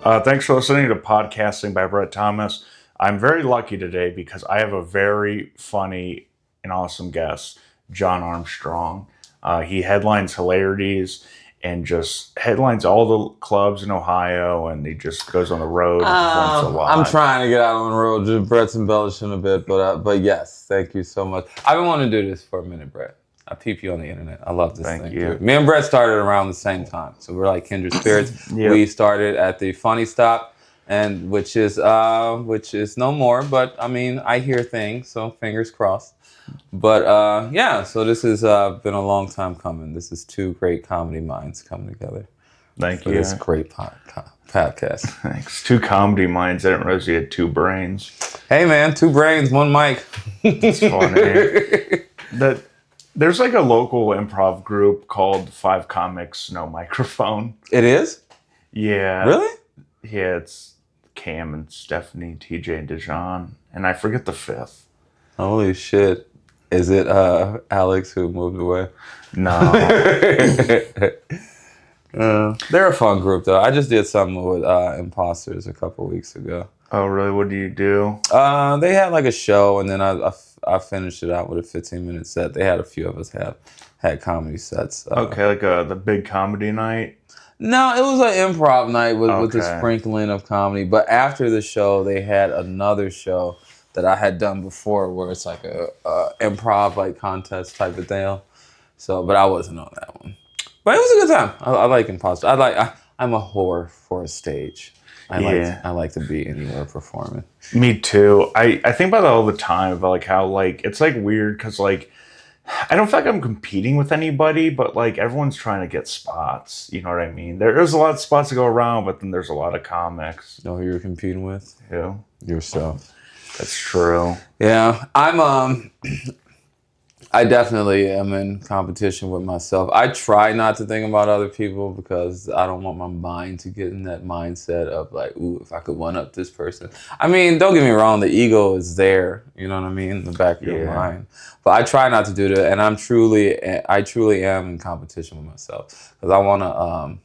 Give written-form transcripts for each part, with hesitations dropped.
Thanks for listening to Podcasting by Brett Thomas. I'm very lucky today because I have a very funny and awesome guest, John Armstrong. He headlines Hilarities and just headlines all the clubs in Ohio, and he just goes on the road and performs a I'm lot. trying to get out on the road. Just Brett's embellishing a bit, but yes, thank you so much. I've been wanting to do this for a minute, Brett. I peep you on the internet. I love this Thank thing, you. dude. Me and Brett started around the same time, so we're like kindred spirits. Yep. We started at the Funny Stop, and which is no more. But I mean, I hear things, so fingers crossed. But yeah, so this has been a long time coming. This is two great comedy minds coming together Thank for you. this great podcast. Thanks. Two comedy minds. I didn't realize you had two brains. Hey man, two brains, one mic. It's funny. There's like a local improv group called Five Comics No Microphone. It is? Yeah. Really? Yeah, it's Cam and Stephanie, TJ and Dijon, and I forget the fifth. Holy shit. Is it Alex who moved away? No. They're a fun group though. I just did something with Imposters a couple weeks ago. Oh, really? What do you do? They had like a show, and then I finished it out with a 15-minute set. They had a few of us had comedy sets. Okay, like the big comedy night? No, it was an improv night with a Okay. sprinkling of comedy. But after the show, they had another show that I had done before, where it's like a improv like contest type of deal. So, but I wasn't on that one. But it was a good time. I like imposter. I'm a whore for a stage. I like to be anywhere performing. Me too. I think about that all the time, about like how like it's like weird because like I don't feel like I'm competing with anybody, but like everyone's trying to get spots. You know what I mean? There's a lot of spots to go around, but then there's a lot of comics. Know who you're competing with? Yeah, Yourself. that's true. Yeah, I definitely am in competition with myself. I try not to think about other people because I don't want my mind to get in that mindset of like, ooh, if I could one up this person. I mean, don't get me wrong, the ego is there, you know what I mean, in the back of your mind. But I try not to do that, and I truly am in competition with myself because I want to.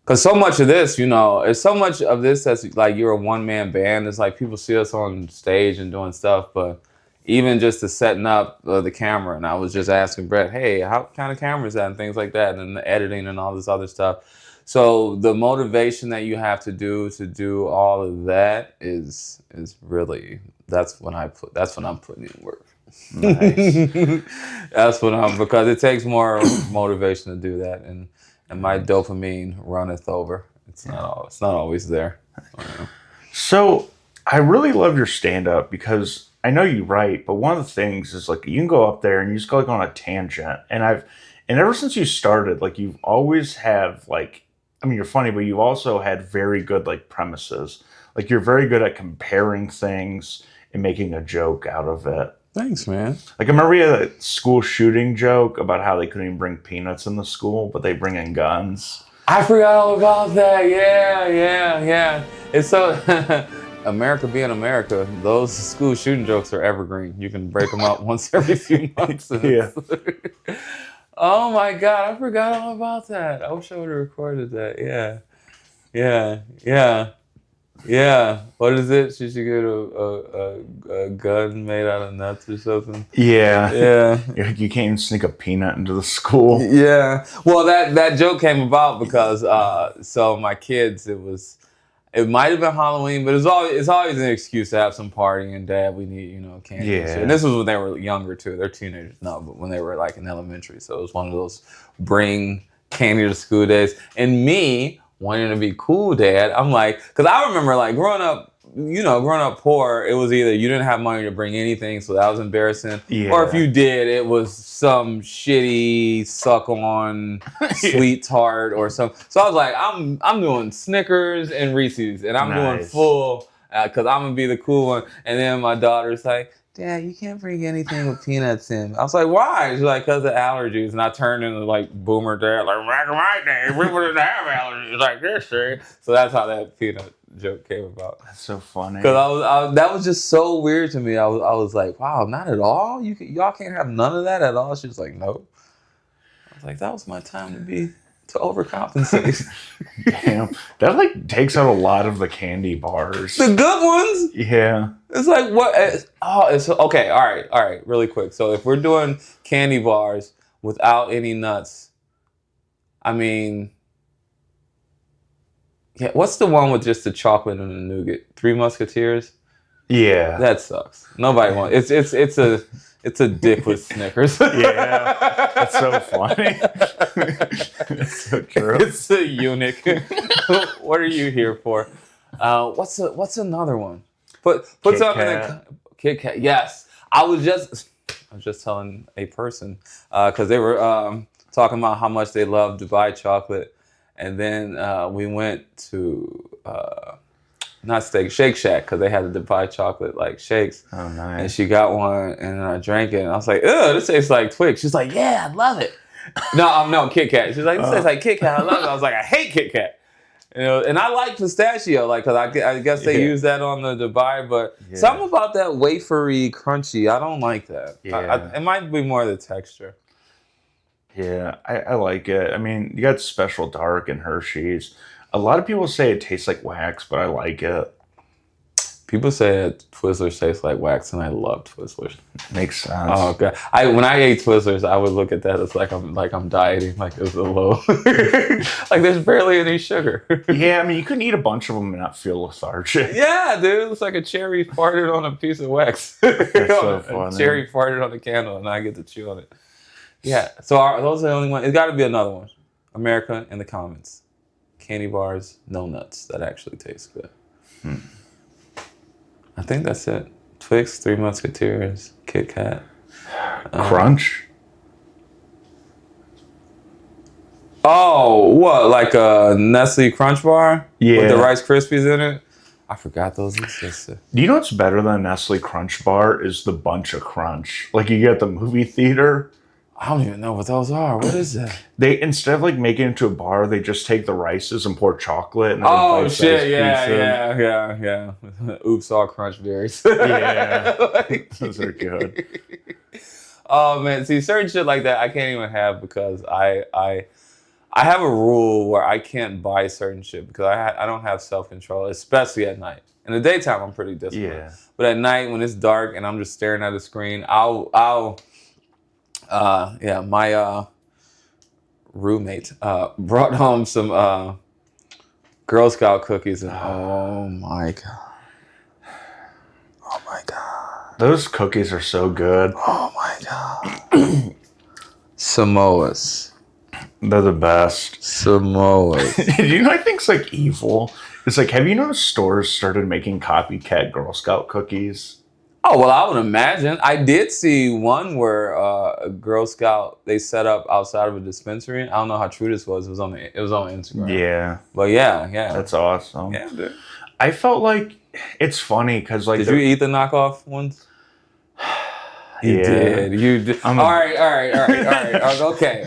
Because so much of this, it's so much of this that's like you're a one-man band. It's like people see us on stage and doing stuff, but even just the setting up the camera, and I was just asking Brett, hey, how kind of camera is that and things like that, and the editing and all this other stuff. So the motivation that you have to do all of that is really that's when I'm putting in work. Nice. That's because it takes more motivation to do that, and my dopamine runneth over. It's not always there. So I really love your stand-up because I know you write, but one of the things is like you can go up there and you just go like on a tangent. And ever since you started, like you've always have like, I mean, you're funny, but you've also had very good like premises. Like you're very good at comparing things and making a joke out of it. Thanks, man. Like I remember you had a school shooting joke about how they couldn't even bring peanuts in the school, but they bring in guns. I forgot all about that. Yeah. It's so America being America, those school shooting jokes are evergreen. You can break them out once every few months. Yeah. Oh my God, I forgot all about that. I wish I would have recorded that. Yeah. What is it? She should get a gun made out of nuts or something. Yeah. You can't even sneak a peanut into the school. Yeah. Well, that joke came about because so my kids, it might have been Halloween, but it's always an excuse to have some party and dad, we need, candy. Yeah. And shit. And this was when they were younger too. They're teenagers now, but when they were like in elementary. So it was one of those bring candy to school days. And me wanting to be cool dad, I'm like, because I remember like growing up poor, it was either you didn't have money to bring anything, so that was embarrassing. Yeah. Or if you did, it was some shitty suck on sweet tart or something. So I was like, I'm doing Snickers and Reese's, and I'm doing full because I'm gonna be the cool one. And then my daughter's like, Dad, you can't bring anything with peanuts in. I was like, why? She's like, because of allergies. And I turned into like boomer dad, like back in my day, people didn't have allergies like this, right? So that's how that peanut joke came about. That's so funny. Because that was just so weird to me. I was like, wow, not at all. Y'all can't have none of that at all. She was like, nope. I was like, that was my time to be to overcompensate. Damn, that like takes out a lot of the candy bars. The good ones. Yeah. It's like what? It's okay. All right. Really quick. So if we're doing candy bars without any nuts, I mean, yeah. What's the one with just the chocolate and the nougat? Three Musketeers. Yeah. That sucks. Nobody wants. It's a dick with Snickers. Yeah. That's so funny. That's so true. It's a eunuch. What are you here for? What's another one? Put Kit something in Kat. the Kit Kat. Yes, I was just telling a person because they were talking about how much they love Dubai chocolate, and then we went to not Shake Shack because they had the Dubai chocolate like shakes. Oh, nice. And she got one, and I drank it, and I was like, "Ew, this tastes like Twix." She's like, "Yeah, I love it." No, Kit Kat. She's like, "This tastes like Kit Kat. I love it." I was like, "I hate Kit Kat." You know, and I like pistachio, like, cause I guess they use that on the Dubai, but something about that wafery, crunchy, I don't like that. Yeah. It might be more the texture. Yeah, I like it. I mean, you got Special Dark and Hershey's. A lot of people say it tastes like wax, but I like it. People say that Twizzlers taste like wax, and I love Twizzlers. Makes sense. Oh god! When I ate Twizzlers, I would look at that as like I'm dieting, like it's a low, like there's barely any sugar. Yeah, I mean, you couldn't eat a bunch of them and not feel lethargic. Yeah, dude, it's like a cherry farted on a piece of wax. That's so funny. A cherry farted on a candle, and I get to chew on it. Yeah, so those are the only ones. It's got to be another one. America in the comments. Candy bars, no nuts. That actually tastes good. I think that's it. Twix, Three Musketeers, Kit Kat. Crunch? Oh, what? Like a Nestle Crunch bar? Yeah. With the Rice Krispies in it? I forgot those existed. Do you know what's better than a Nestle Crunch bar is the Bunch of Crunch. Like you get at the movie theater. I don't even know what those are. What is that? They instead of like making it into a bar, they just take the rices and pour chocolate. And Oh shit! Yeah. Oops, all crunch berries. Yeah, those are good. Oh man, see certain shit like that I can't even have because I have a rule where I can't buy certain shit because I don't have self control, especially at night. In the daytime, I'm pretty disciplined. Yeah. But at night when it's dark and I'm just staring at the screen, my roommate brought home some Girl Scout cookies, and oh my god, Those cookies are so good. oh my god, Samoas, They're the best. Samoas. Do you know I think it's like evil? It's like, have you noticed stores started making copycat Girl Scout cookies? Oh, well, I would imagine. I did see one where a Girl Scout, they set up outside of a dispensary. I don't know how true this was. It was on Instagram. Yeah. But yeah. That's awesome. Yeah, dude. I felt like it's funny because like Did you eat the knockoff ones? You did. You did. All right. Okay.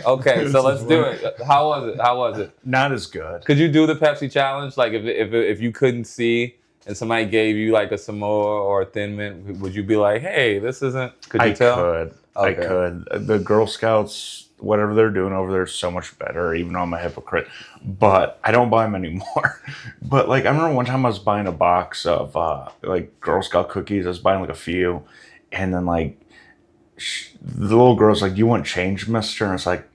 So let's do it. How was it? Not as good. Could you do the Pepsi challenge? Like if you couldn't see and somebody gave you like a Samoa or a Thin Mint, would you be like, hey, this isn't? Could you tell? Okay. I could. The Girl Scouts, whatever they're doing over there is so much better, even though I'm a hypocrite. But I don't buy them anymore. But like I remember one time I was buying a box of like Girl Scout cookies. I was buying like a few, and then like the little girl's like, "Do you want change, mister?" And it's like,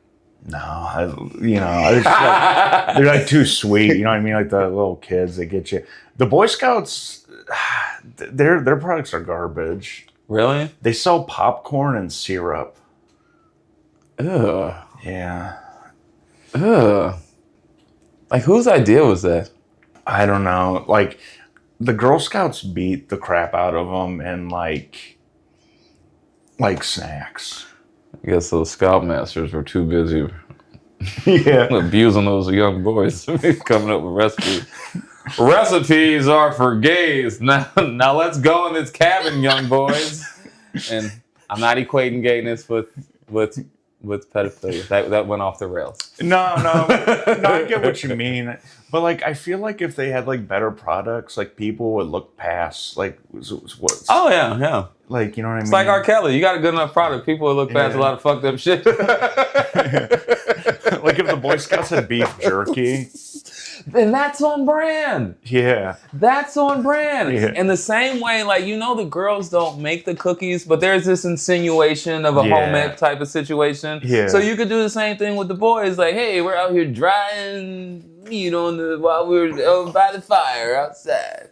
no, it's like, they're like too sweet. You know what I mean? Like the little kids, they get you. The Boy Scouts, their products are garbage. Really? They sell popcorn and syrup. Ugh. Yeah. Ugh. Like whose idea was that? I don't know. Like the Girl Scouts beat the crap out of them and like snacks. I guess those Scoutmasters were too busy Yeah. abusing those young boys, coming up with recipes. Recipes are for gays. Now let's go in this cabin, young boys. And I'm not equating gayness with pedophilia. That went off the rails. No, I get what you mean. But like, I feel like if they had like better products, like people would look past like what's. Oh yeah. Like, you know what I mean? It's like R. Kelly. You got a good enough product, people would look past a lot of fucked up shit. Like if the Boy Scouts had beef jerky. Then that's on brand. Yeah. That's on brand. Yeah. In the same way, like, the girls don't make the cookies, but there's this insinuation of a Yeah. home ec type of situation. Yeah. So you could do the same thing with the boys. Like, hey, we're out here drying meat while we're by the fire outside.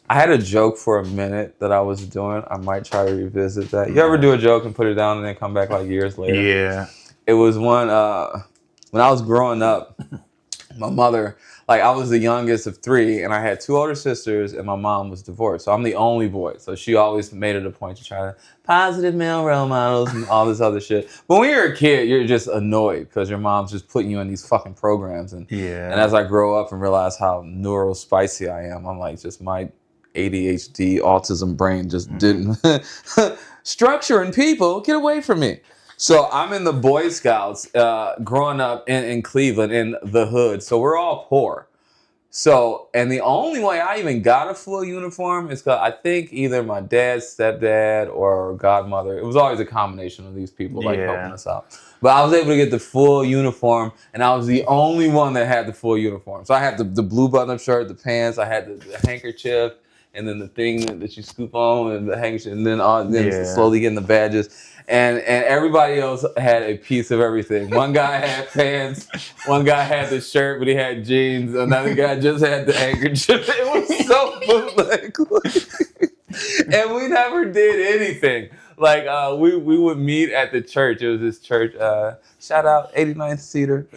I had a joke for a minute that I was doing. I might try to revisit that. You ever do a joke and put it down and then come back like years later? Yeah. It was one when I was growing up. My mother, like, I was the youngest of 3, and I had 2 older sisters, and my mom was divorced. So I'm the only boy. So she always made it a point to try to positive male role models and all this other shit. But when you're a kid, you're just annoyed because your mom's just putting you in these fucking programs. And as I grow up and realize how neurospicy I am, I'm like, just my ADHD, autism brain just didn't structure in people. Get away from me. So I'm in the Boy Scouts growing up in Cleveland in the hood. So we're all poor. So, and the only way I even got a full uniform is because I think either my dad's stepdad or godmother, it was always a combination of these people helping us out. But I was able to get the full uniform, and I was the only one that had the full uniform. So I had the blue button-up shirt, the pants, I had the handkerchief, and then the thing that you scoop on, and the handkerchief, and then slowly getting the badges. And everybody else had a piece of everything. One guy had pants, one guy had the shirt, but he had jeans. Another guy just had the handkerchief. It was so bootleg. And we never did anything. Like, we would meet at the church. It was this church, shout out 89th Cedar,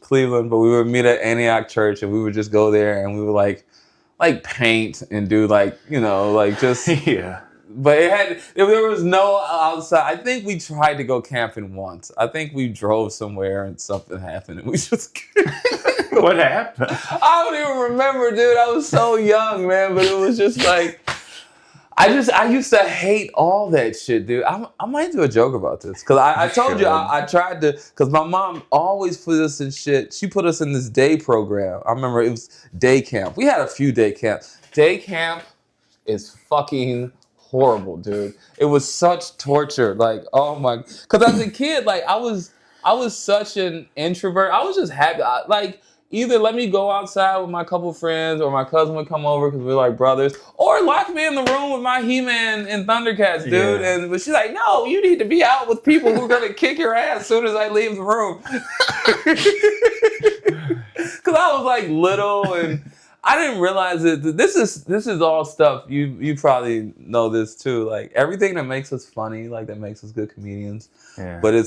Cleveland. But we would meet at Antioch Church, and we would just go there, and we would like paint and do just... Yeah. But there was no outside. I think we tried to go camping once. I think we drove somewhere and something happened and we just... What happened? I don't even remember, dude. I was so young, man. But it was just like... I used to hate all that shit, dude. I might do a joke about this. Because I told you, I tried to... Because my mom always put us in shit. She put us in this day program. I remember it was day camp. We had a few day camps. Day camp is fucking... horrible, dude. It was such torture. Like, oh my... Because as a kid, like, I was such an introvert. I was just happy. Either let me go outside with my couple friends, or my cousin would come over because we're like brothers, or lock me in the room with my He-Man and Thundercats, dude. Yeah. But she's like, no, you need to be out with people who are going to kick your ass as soon as I leave the room. Because I was like little and... I didn't realize it. This is all stuff you probably know this too. Like everything that makes us funny, like that makes us good comedians. Yeah. But it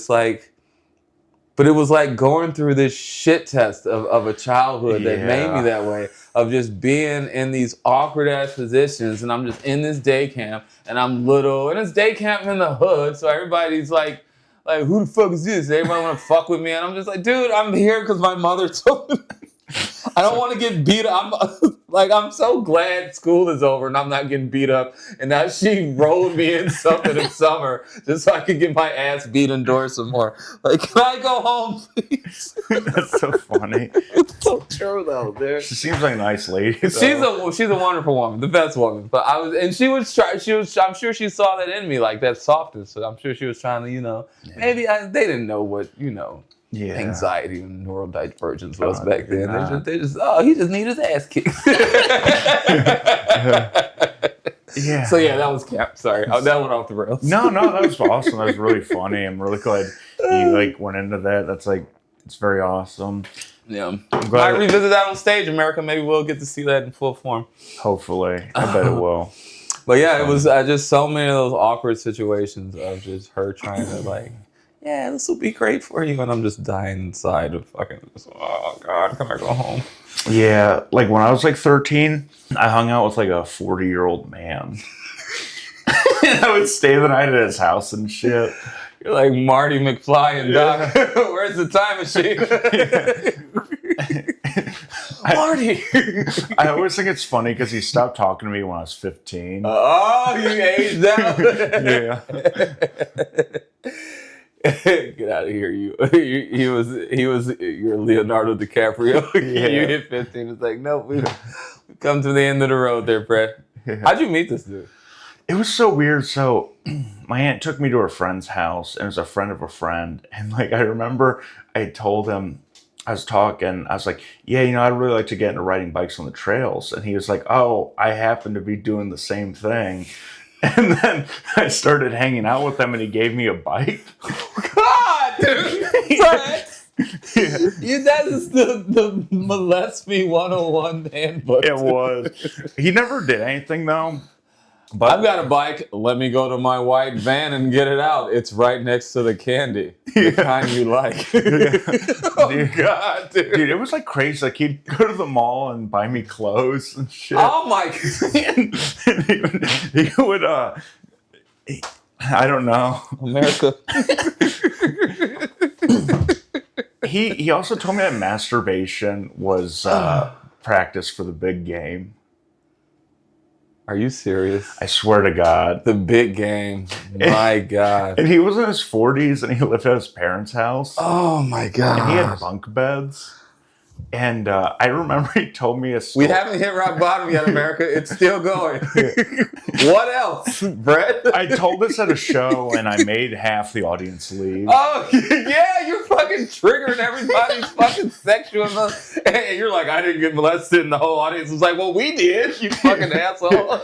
was like going through this shit test of a childhood that made me that way. Of just being in these awkward ass positions, and I'm just in this day camp, and I'm little, and it's day camp in the hood, so everybody's like, who the fuck is this? Everybody want to fuck with me, and I'm just like, dude, I'm here because my mother told me. I don't want to get beat up. I'm so glad school is over and I'm not getting beat up. And now she rolled me in something in summer just so I could get my ass beat indoors some more. Like, can I go home, please? That's so funny. It's so true, though, dude. She seems like a nice lady. She's a wonderful woman, the best woman. But I'm sure she saw that in me, like that softness. So I'm sure she was trying to, maybe they didn't know what, anxiety and neurodivergence was back then. They just he just needed his ass kicked. Yeah. So that was camp. Sorry, that went off the rails. No, that was awesome. That was really funny. I'm really glad you went into that. That's it's very awesome. Yeah, I'm glad I revisit that on stage, America. Maybe we'll get to see that in full form. Hopefully, I bet it will. But yeah, it was just so many of those awkward situations of just her trying to this will be great for you. And I'm just dying inside of fucking, oh God, can I go home? Yeah, like when I was 13, I hung out with a 40-year-old man. And I would stay the night at his house and shit. You're like Marty McFly and Doc. Where's the time machine? Marty! I always think it's funny because he stopped talking to me when I was 15. Oh, you aged out? Yeah. Get out of here! He was your Leonardo DiCaprio. Yeah. You hit 15. It's like, nope, we come to the end of the road there, Brett. Yeah. How'd you meet this dude? It was so weird. So my aunt took me to her friend's house, and it was a friend of a friend. And like I remember, I told him I was talking. I was like, "Yeah, I'd really like to get into riding bikes on the trails." And he was like, "Oh, I happen to be doing the same thing." And then I started hanging out with him, and he gave me a bike. God, dude, Brett. Yeah, That is the molest me 101 handbook. it was. He never did anything though. I've But got a bike. Let me go to my white van and get it out. It's right next to the candy. The Yeah. kind you like. Yeah. Oh, Dude. God, Dude, it was like crazy. Like he'd go to the mall and buy me clothes and shit. Oh, my God. And he would I don't know. America. He also told me that masturbation was practice for the big game. Are you serious? I swear to God. The big game. My God. And he was in his 40s and he lived at his parents' house. Oh, my God. And he had bunk beds. And I remember he told me a story. We haven't hit rock bottom yet, America. It's still going. What else, Brett? I told this at a show and I made half the audience leave. Oh, yeah, you're fucking triggering everybody's fucking sexual. And you're like, I didn't get molested, and the whole audience was like, well, we did, you fucking asshole.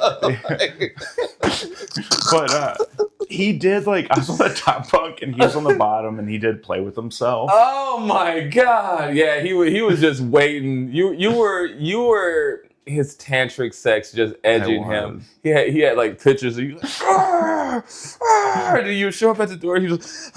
But he did, like, I was on the top bunk and he was on the bottom and he did play with himself. Oh, my God. Yeah, he was just waiting. You were his tantric sex just edging him. He had like pictures of you like, "Arr, arr," and you show up at the door. He goes,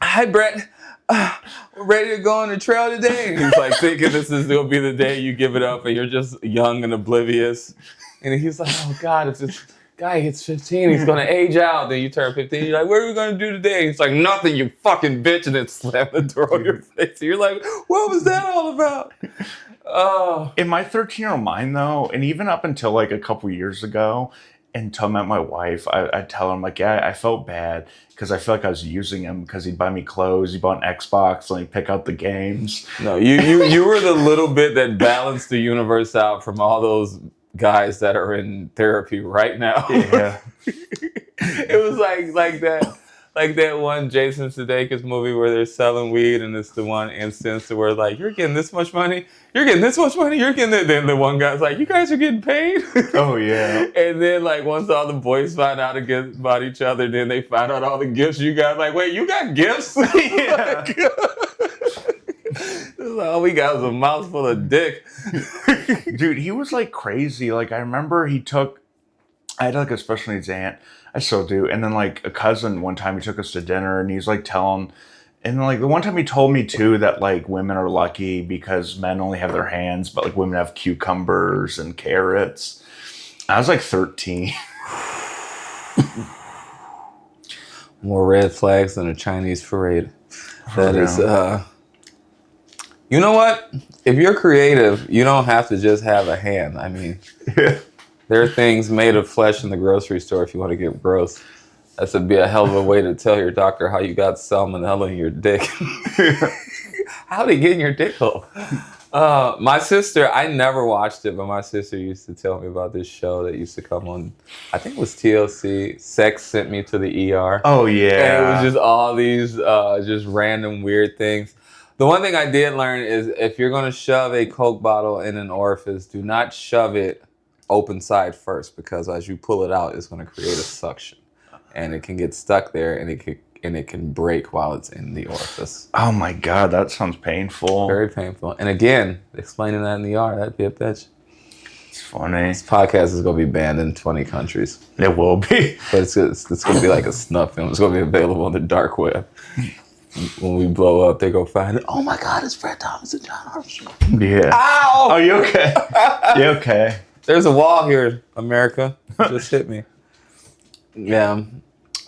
"Hi, Brett. We're ready to go on the trail today." And he's like thinking this is gonna be the day you give it up, and you're just young and oblivious. And he's like, "Oh God, if this guy hits 15, he's gonna age out." Then you turn 15. You're like, "What are we gonna do today?" He's like, "Nothing, you fucking bitch," and then slam the door in your face. And you're like, "What was that all about?" Oh. In my 13-year-old mind, though, and even up until like a couple years ago, until I met my wife, I'd tell him, like, yeah, I felt bad because I feel like I was using him because he'd buy me clothes, he bought an Xbox, and he'd pick out the games. No, you were the little bit that balanced the universe out from all those guys that are in therapy right now. Yeah. It was like that one Jason Sudeikis movie where they're selling weed, and it's the one instance where like, you're getting this much money, you're getting this much money, you're getting it. Then the one guy's like, you guys are getting paid. Oh yeah. And then like once all the boys find out about each other, then they find out all the gifts you got. Like, wait, you got gifts? Yeah. All we got was a mouthful of dick. Dude, he was like crazy. Like I remember I had like a special needs aunt. I still do. And then like a cousin one time he took us to dinner and he's like telling, and like the one time he told me too that like women are lucky because men only have their hands, but like women have cucumbers and carrots. I was like 13. More red flags than a Chinese parade. That is, you know what? If you're creative, you don't have to just have a hand. I mean, Yeah. there are things made of flesh in the grocery store if you want to get gross. That's would be a hell of a way to tell your doctor how you got salmonella in your dick. How'd it get in your dick hole? My sister, I never watched it, but my sister used to tell me about this show that used to come on, I think it was TLC, Sex Sent Me to the ER. Oh yeah. And it was just all these just random weird things. The one thing I did learn is if you're going to shove a Coke bottle in an orifice, do not shove it open side first, because as you pull it out, it's going to create a suction. And it can get stuck there, and it can break while it's in the orifice. Oh my God, that sounds painful. Very painful. And again, explaining that in the ER, that'd be a bitch. It's funny. This podcast is going to be banned in 20 countries. It will be. But it's going to be like a snuff film. It's going to be available on the dark web. When we blow up, they go find it. Oh my God, it's Fred Thomas and John Armstrong. Yeah. Ow! Oh, you okay? You okay? There's a wall here, America. It just hit me. Yeah.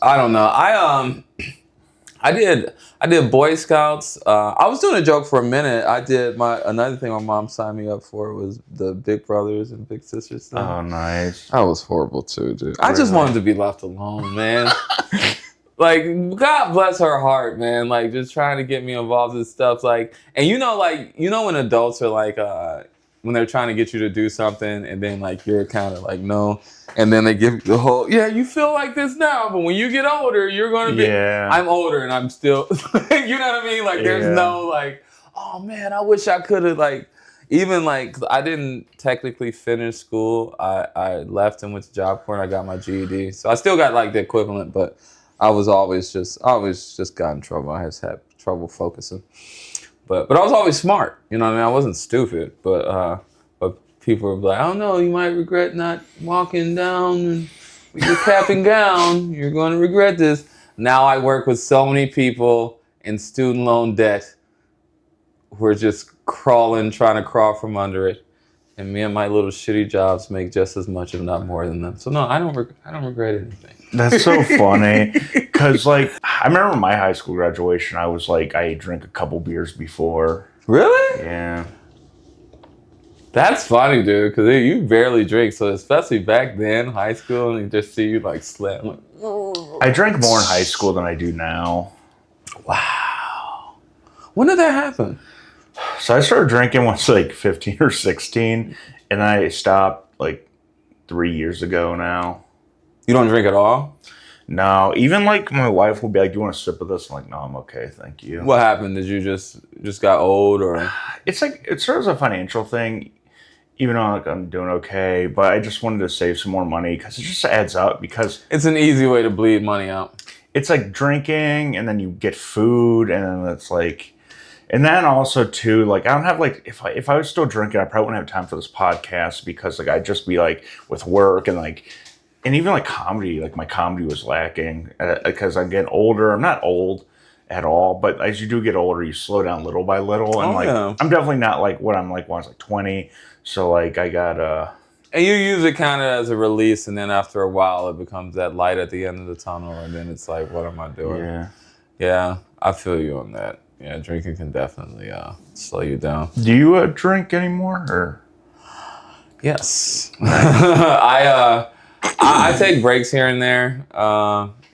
I don't know. I did Boy Scouts. I was doing a joke for a minute. I did another thing my mom signed me up for was the Big Brothers and Big Sisters thing. Oh, nice. That was horrible too, dude. I just wanted to be left alone, man. Like, God bless her heart, man. Like, just trying to get me involved in stuff. Like, and when adults are like, when they're trying to get you to do something, and then like you're kind of like no, and then they give you the whole yeah, you feel like this now, but when you get older, you're gonna be. Yeah. I'm older, and I'm still, you know what I mean? Like there's Yeah. no like, oh man, I wish I could have like. Even like 'cause I didn't technically finish school. I left and went to Job Corps and I got my GED. So I still got like the equivalent, but I always just got in trouble. I just had trouble focusing. But I was always smart. You know what I mean? I wasn't stupid. But people were like, I don't know, you might regret not walking down with your cap and gown. You're going to regret this. Now I work with so many people in student loan debt. We're just trying to crawl from under it, and me and my little shitty jobs make just as much, if not more, than them. So no, I don't regret anything. That's so funny, because like I remember my high school graduation. I was like, I drank a couple beers before. Really? Yeah. That's funny, dude. Because you barely drink, so especially back then, high school, and you just see you like slam. Like, oh. I drank more in high school than I do now. Wow. When did that happen? So I started drinking when I was like 15 or 16, and I stopped like 3 years ago now. You don't drink at all? No, even like my wife will be like, "Do you want a sip of this?" I'm like, "No, I'm okay, thank you." What happened? Did you just got old, or? It's like it starts a financial thing. Even though like, I'm doing okay, but I just wanted to save some more money because it just adds up. Because it's an easy way to bleed money out. It's like drinking, and then you get food, and then it's like. And then also too, like I don't have like if I was still drinking, I probably wouldn't have time for this podcast because like I'd just be like with work and like and even like comedy, like my comedy was lacking because I'm getting older. I'm not old at all, but as you do get older, you slow down little by little, and I'm definitely not like what I'm like when I was like 20. So like I got and you use it kind of as a release, and then after a while, it becomes that light at the end of the tunnel, and then it's like, what am I doing? Yeah, I feel you on that. Yeah, drinking can definitely slow you down. Do you drink anymore? Or? Yes. I take breaks here and there.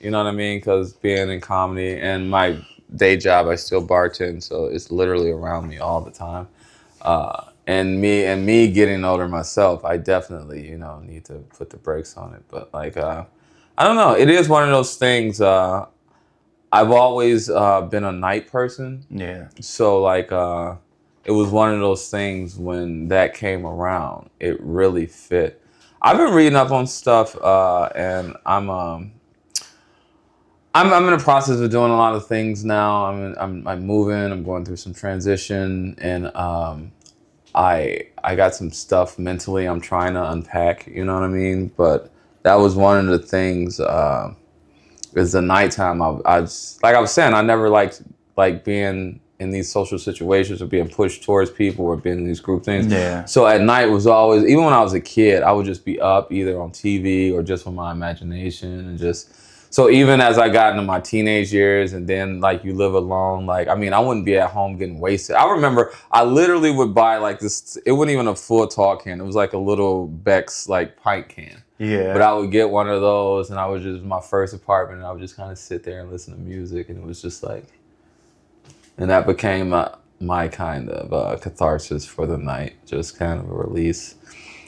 You know what I mean? Because being in comedy and my day job, I still bartend, so it's literally around me all the time. And me getting older myself, I definitely need to put the brakes on it. But like I don't know. It is one of those things. I've always been a night person. Yeah. So like it was one of those things when that came around, it really fit. I've been reading up on stuff and I'm in the process of doing a lot of things now. I'm moving, I'm going through some transition, and I got some stuff mentally I'm trying to unpack, you know what I mean? But that was one of the things is the nighttime. I just, like I was saying, I never liked like being in these social situations or being pushed towards people or being in these group things. Yeah. So at night was always, even when I was a kid, I would just be up either on TV or just with my imagination and just. So even as I got into my teenage years and then like you live alone, like, I mean, I wouldn't be at home getting wasted. I remember I literally would buy like this, it wasn't even a full tall can. It was like a little Beck's like pint can. Yeah. But I would get one of those and I was just, my first apartment, and I would just kind of sit there and listen to music, and it was just like, and that became my kind of catharsis for the night, just kind of a release.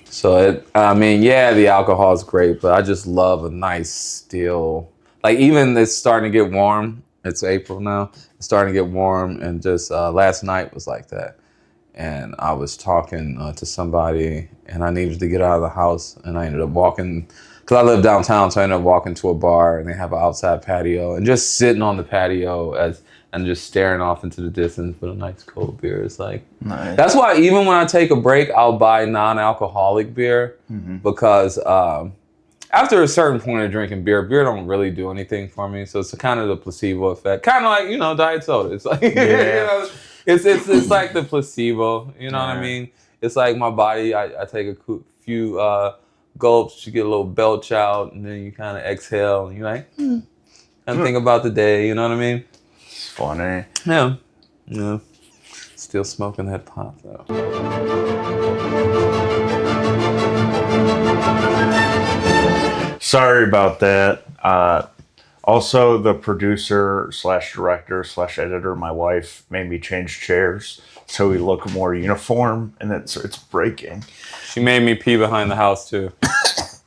So the alcohol is great, but I just love a nice still, like even it's starting to get warm. It's April now. It's starting to get warm, and just last night was like that. And I was talking to somebody, and I needed to get out of the house, and I ended up walking, because I live downtown, so I ended up walking to a bar, and they have an outside patio, and just sitting on the patio and just staring off into the distance with a nice cold beer. It's like, nice. That's why even when I take a break, I'll buy non-alcoholic beer, because after a certain point of drinking beer don't really do anything for me. So it's kind of the placebo effect, kind of like diet soda. It's like it's like the placebo. You know what I mean? It's like my body. I take a few gulps, you get a little belch out, and then you kind of exhale, and you're like, and think about the day. You know what I mean? It's funny. Yeah. Still smoking that pot though. Sorry about that. Also, the producer slash director slash editor, my wife, made me change chairs so we look more uniform, and it's breaking. She made me pee behind the house too.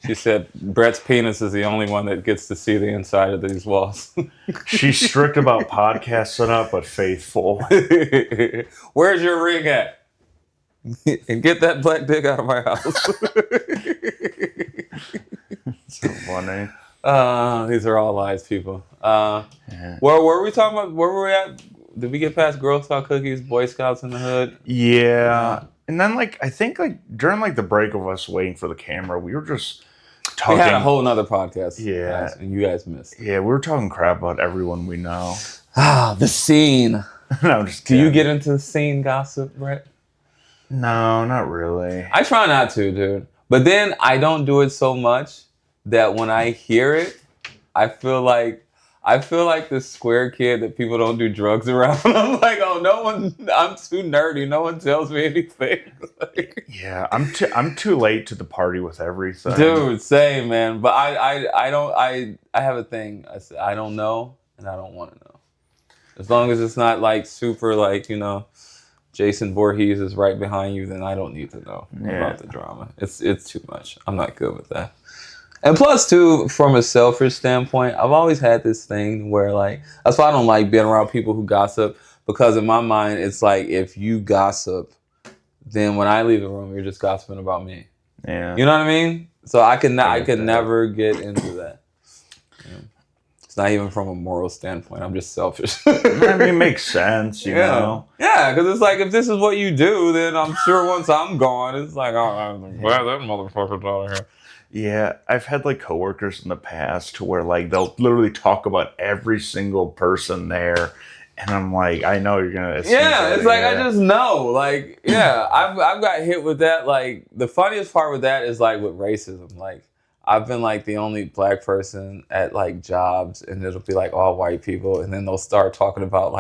She said Brett's penis is the only one that gets to see the inside of these walls. She's strict about podcast setup, but faithful. Where's your ring at? And get that black dick out of my house. So funny. These are all lies, people. Yeah. Where were we talking about? Where were we at? Did we get past Girl Scout cookies, Boy Scouts in the hood? Yeah. And then I think during the break of us waiting for the camera, we were just talking. We had a whole nother podcast. Yeah. Guys, and you guys missed. Yeah, we were talking crap about everyone we know. The scene. No, I'm just Do kidding. you get into the scene gossip, Brett? No, not really. I try not to, dude. But then I don't do it so much that when I hear it, I feel like the square kid that people don't do drugs around. I'm like, oh, I'm too nerdy. No one tells me anything. Yeah, I'm too late to the party with everything. Dude, same, man. But I have a thing. I don't know and I don't want to know. As long as it's not super Jason Voorhees is right behind you, then I don't need to know about the drama. It's too much. I'm not good with that. And plus, too, from a selfish standpoint, I've always had this thing where, that's why I don't like being around people who gossip, because in my mind, it's like, if you gossip, then when I leave the room, you're just gossiping about me. Yeah. You know what I mean? So I could never get into that. Yeah. It's not even from a moral standpoint. I'm just selfish. I mean, it makes sense, you know? Yeah, because it's like, if this is what you do, then I'm sure once I'm gone, it's like, oh, I'm glad that motherfucker's out of here. Yeah, I've had coworkers in the past to where they'll literally talk about every single person there, and I'm like, I know you're gonna. Yeah, it's like I just know, I've got hit with that. The funniest part with that is with racism. I've been the only black person at jobs, and it'll be all white people, and then they'll start talking about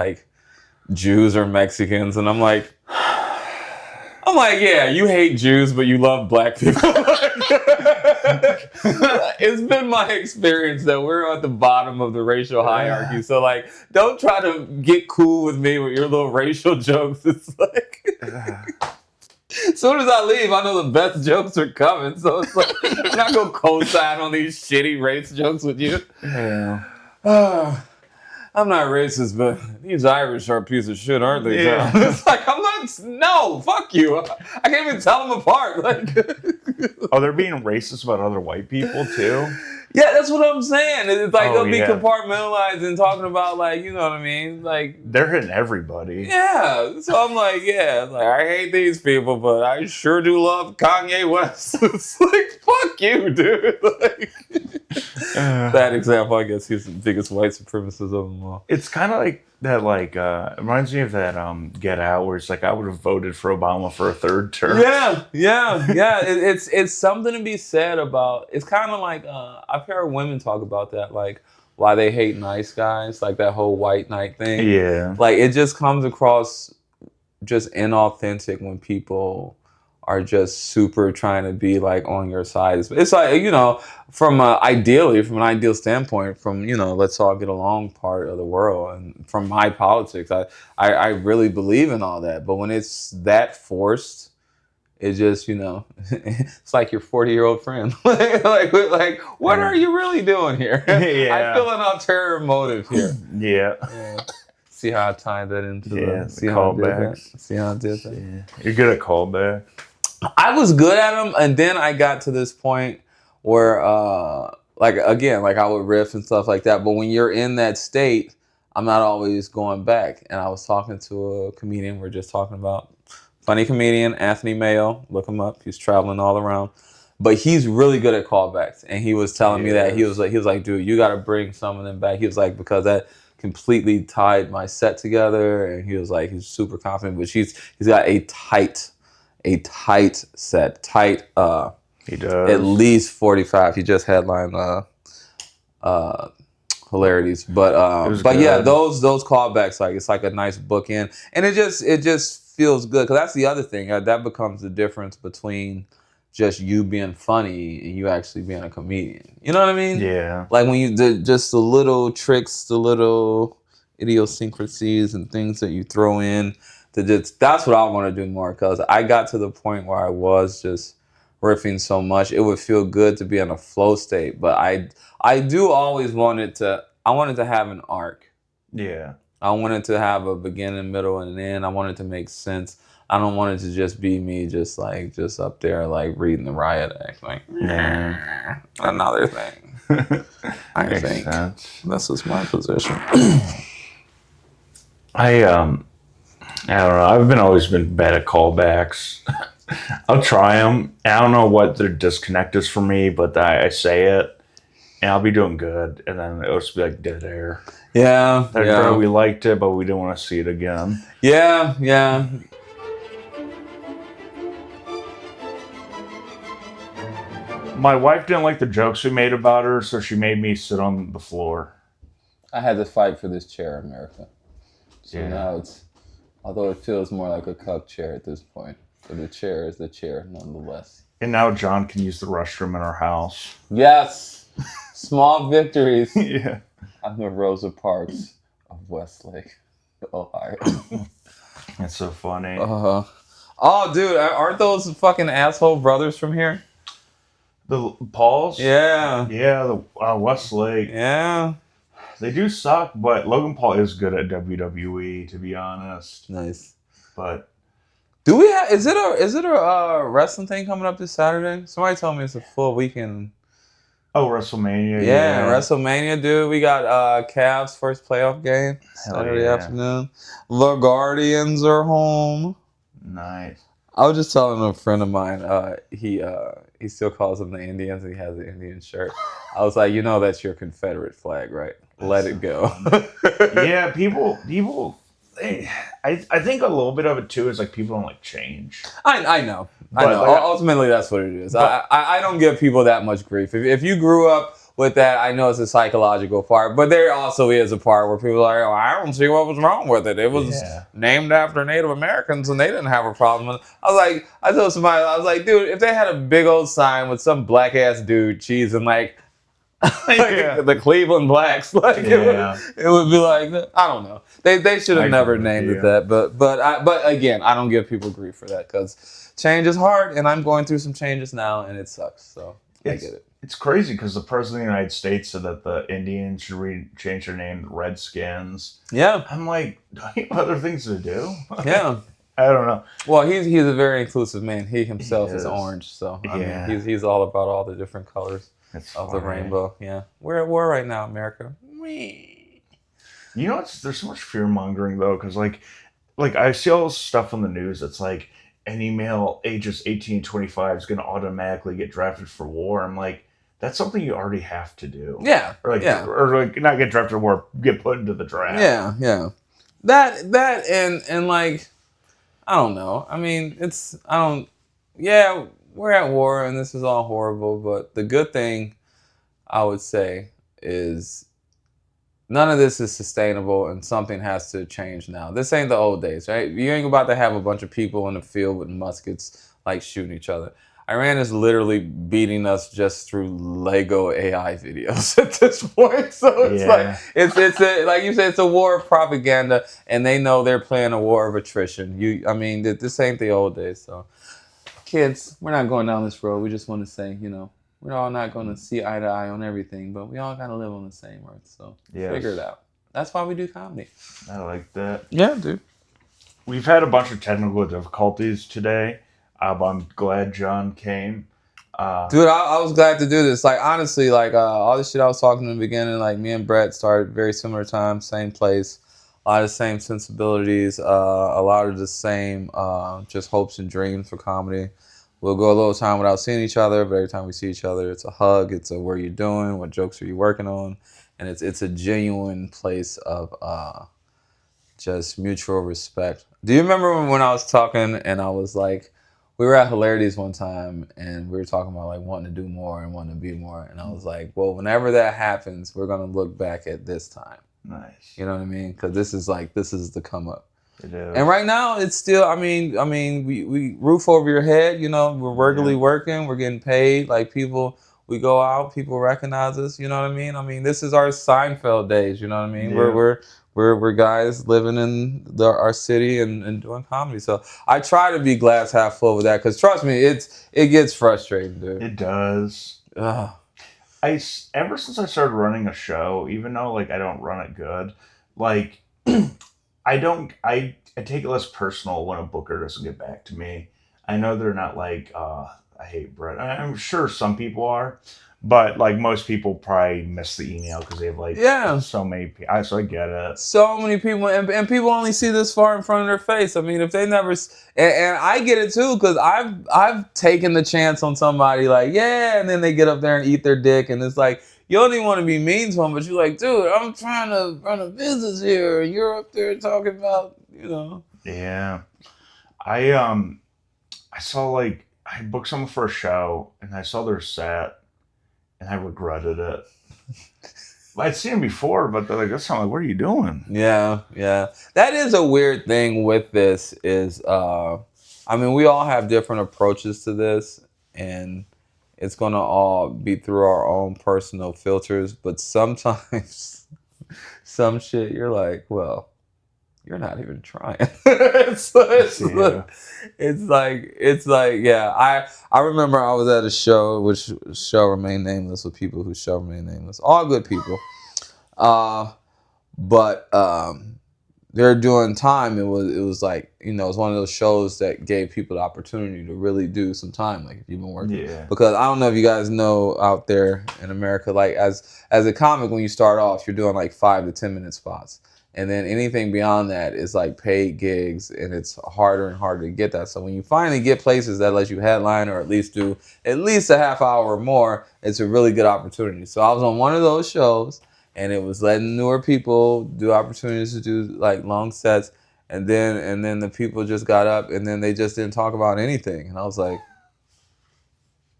Jews or Mexicans, and I'm like, yeah, you hate Jews, but you love black people. It's been my experience that we're at the bottom of the racial hierarchy. So, don't try to get cool with me with your little racial jokes. It's as soon as I leave, I know the best jokes are coming. So it's I'm not going to co-sign on these shitty race jokes with you. Yeah. I'm not racist, but these Irish are a piece of shit, aren't they? Yeah. It's I'm not. No, fuck you. I can't even tell them apart. Oh, they're being racist about other white people too? Yeah, that's what I'm saying. It's they'll be yeah. compartmentalized and talking about you know what I mean? They're hitting everybody. Yeah. So I'm I hate these people, but I sure do love Kanye West. It's fuck you, dude. That example, I guess he's the biggest white supremacist of them all. It's kind of like that, it reminds me of that Get Out, where it's I would have voted for Obama for a third term. Yeah. It's something to be said about. It's kind of I've heard women talk about that, why they hate nice guys, that whole white knight thing. Yeah. It just comes across just inauthentic when people are just super trying to be on your side. It's from an ideal standpoint, from let's all get along part of the world, and from my politics, I really believe in all that. But when it's that forced, it just it's like your 40-year-old friend. What are you really doing here? Yeah. I feel an ulterior motive here. Yeah. See how I tied that into the callbacks. See how I did that? Yeah. You're good at callbacks. I was good at them, and then I got to this point where, again, I would riff and stuff like that. But when you're in that state, I'm not always going back. And I was talking to a comedian. We're just talking about funny comedian Anthony Mayo. Look him up. He's traveling all around, but he's really good at callbacks. And he was telling me that he was like, dude, you got to bring some of them back. He was like, because that completely tied my set together. And he was like, he's super confident, but he's got a tight set, he does at least 45. He just headlined Hilarities, but yeah, those callbacks, it's a nice bookend, and it just feels good, because that's the other thing that becomes the difference between just you being funny and you actually being a comedian. You know what I mean? Yeah. Like when you did just the little tricks, the little idiosyncrasies and things that you throw in to just, that's what I want to do more, because I got to the point where I was just riffing so much. It would feel good to be in a flow state, but I do always I wanted to have an arc. Yeah. I wanted to have a beginning, middle, and an end. I wanted to make sense. I don't want it to just be me just up there like reading the riot act like another thing. I Makes think sense. this is my position. I don't know. I've always been bad at callbacks. I'll try them. I don't know what the disconnect is for me, but I say it, and I'll be doing good, and then it'll just be like dead air. Yeah, We liked it, but we didn't want to see it again. yeah. My wife didn't like the jokes we made about her, so she made me sit on the floor. I had to fight for this chair, America. So Yeah. now although it feels more like a cuck chair at this point, but the chair is the chair nonetheless. And now John can use the restroom in our house. Yes, small victories. Yeah. I'm the Rosa Parks of Westlake, Ohio. That's so funny. Oh, dude, aren't those fucking asshole brothers from here? The Pauls? Yeah. Yeah, the Westlake. Yeah. They do suck, but Logan Paul is good at WWE, to be honest. Nice. But do we have? Is it a wrestling thing coming up this Saturday? Somebody told me it's a full weekend. Oh, WrestleMania. Yeah, WrestleMania, dude. We got Cavs' first playoff game Saturday afternoon. The Guardians are home. Nice. I was just telling a friend of mine, he still calls them the Indians and he has the Indian shirt. I was like, that's your Confederate flag, right? Let it go. Yeah, people I think a little bit of it too is like people don't like change. I know. Ultimately, that's what it is. I don't give people that much grief. If you grew up with that, I know it's a psychological part, but there also is a part where people are like, I don't see what was wrong with it. It was named after Native Americans and they didn't have a problem. I told somebody, I was like, dude, if they had a big old sign with some black ass dude cheesing like the Cleveland Blacks, it would be like, I don't know. They should have never named it that. But again, I don't give people grief for that because change is hard, and I'm going through some changes now, and it sucks. So I get it. It's crazy because the president of the United States said that the Indians should change their name to Redskins. Yeah, I'm like, don't you have other things to do? Yeah. I don't know. Well, he's a very inclusive man. He himself is orange, so I mean, he's all about all the different colors of the rainbow. Yeah, we're at war right now, America. There's so much fear mongering though, because like I see all this stuff on the news. It's like any male ages 18 to 25 is going to automatically get drafted for war. I'm like, that's something you already have to do. Yeah, or not get drafted for war, get put into the draft. Yeah. That and like, I don't know. I mean, we're at war and this is all horrible, but the good thing I would say is none of this is sustainable and something has to change now. This ain't the old days, right? You ain't about to have a bunch of people in the field with muskets like shooting each other. Iran is literally beating us just through Lego AI videos at this point. So it's like you said, it's a war of propaganda, and they know they're playing a war of attrition. This ain't the old days. So, kids, we're not going down this road. We just want to say, we're all not going to see eye to eye on everything, but we all got to live on the same earth. So figure it out. That's why we do comedy. I like that. Yeah, dude. We've had a bunch of technical difficulties today. I'm glad John came. Dude, I was glad to do this. Like, honestly, all the shit I was talking in the beginning, like, me and Brett started very similar time, same place, a lot of the same sensibilities, a lot of the same just hopes and dreams for comedy. We'll go a little time without seeing each other, but every time we see each other, it's a hug, it's a what are you doing, what jokes are you working on, and it's a genuine place of just mutual respect. Do you remember when I was talking and I was like, we were at Hilarities one time and we were talking about like wanting to do more and wanting to be more. And I was like, well, whenever that happens, we're going to look back at this time. Nice. You know what I mean? Because this is the come up. It And is. right now, it's still. We roof over your head. We're regularly Yeah. working. We're getting paid. Like people, we go out. People recognize us. You know what I mean? I mean, this is our Seinfeld days. You know what I mean? We're Yeah. we're we're guys living in our city and doing comedy. So I try to be glass half full with that. Because trust me, it gets frustrating, dude. It does. Ugh. Ever since I started running a show, even though like I don't run it good, like I don't I take it less personal when a booker doesn't get back to me. I know they're not like I hate Brett. I'm sure some people are, but like most people probably miss the email because they have like Yeah. so many. So I get it. So many people, and people only see this far in front of their face. I mean, if they never, and I get it too, because I've taken the chance on somebody like, yeah, and then they get up there and eat their dick, and it's like you don't even want to be mean to them, but you're like, dude, I'm trying to run a business here, and you're up there talking about. Yeah, I saw like I booked someone for a show and I saw their set and I regretted it. I'd seen him before, but they're like, "That's not like, what are you doing?" Yeah, yeah. That is a weird thing with this is I mean, we all have different approaches to this and it's going to all be through our own personal filters, but sometimes some shit you're like, well, you're not even trying. Yeah, It's like yeah, I remember I was at a show which shall remain nameless with people who shall remain nameless. All good people. Uh but they're doing time. It was like it was one of those shows that gave people the opportunity to really do some time. Like if you've been working, yeah, because I don't know if you guys know out there in America, like as a comic, when you start off, you're doing like 5 to 10 minute spots, and then anything beyond that is like paid gigs, and it's harder and harder to get that. So when you finally get places that let you headline or at least do at least a half hour or more, it's a really good opportunity. So I was on one of those shows and it was letting newer people do opportunities to do like long sets, and then the people just got up and then they just didn't talk about anything, and I was like,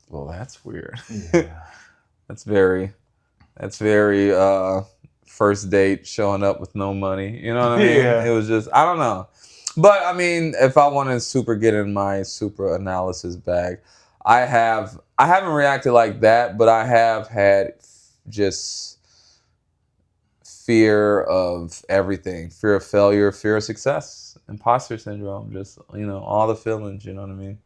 well, that's weird. yeah, That's very first date showing up with no money, you know what I mean? It yeah. was just, I don't know, but I mean, if I want to super get in my super analysis bag, I haven't reacted like that, but I have had just fear of everything, fear of failure, fear of success, imposter syndrome, just all the feelings, you know what I mean?